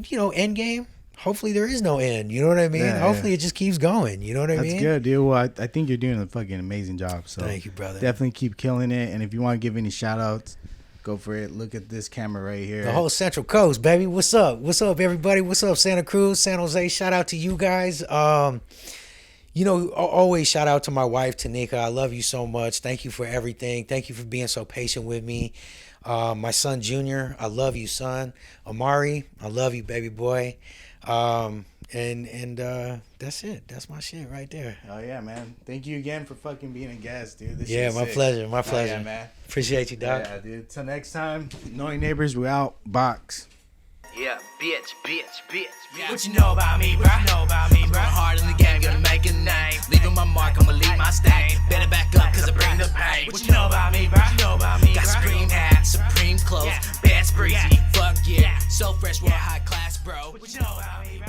you know, end game. Hopefully there is no end. You know what I mean? Hopefully it just keeps going. You know what I mean? That's good, dude. Well, I think you're doing a fucking amazing job. So thank you, brother. Definitely keep killing it. And if you want to give any shout outs, go for it. Look at this camera right here. The whole Central Coast, baby. What's up? What's up, everybody? What's up, Santa Cruz, San Jose? Shout out to you guys. You know, always shout out to my wife, Tanika. I love you so much. Thank you for everything. Thank you for being so patient with me. My son, Junior, I love you, son. Amari, I love you, baby boy. And that's it. That's my shit right there. Oh yeah, man. Thank you again for fucking being a guest, dude. This yeah, my sick. pleasure. My Oh, pleasure. yeah, man. Appreciate you, dog. Yeah, dude. Till next time, Knowing Neighbors, we out. Boxx. Yeah, bitch. What you know about me, bro? Going hard in the game, gonna make a name. Leaving my mark, I'ma leave my stain. Better back up, cause I bring the pain. What you know about me, bro? Got supreme hat, supreme clothes, bad breezy, fuck yeah. So fresh, we're high class, bro. What you know about me, bro?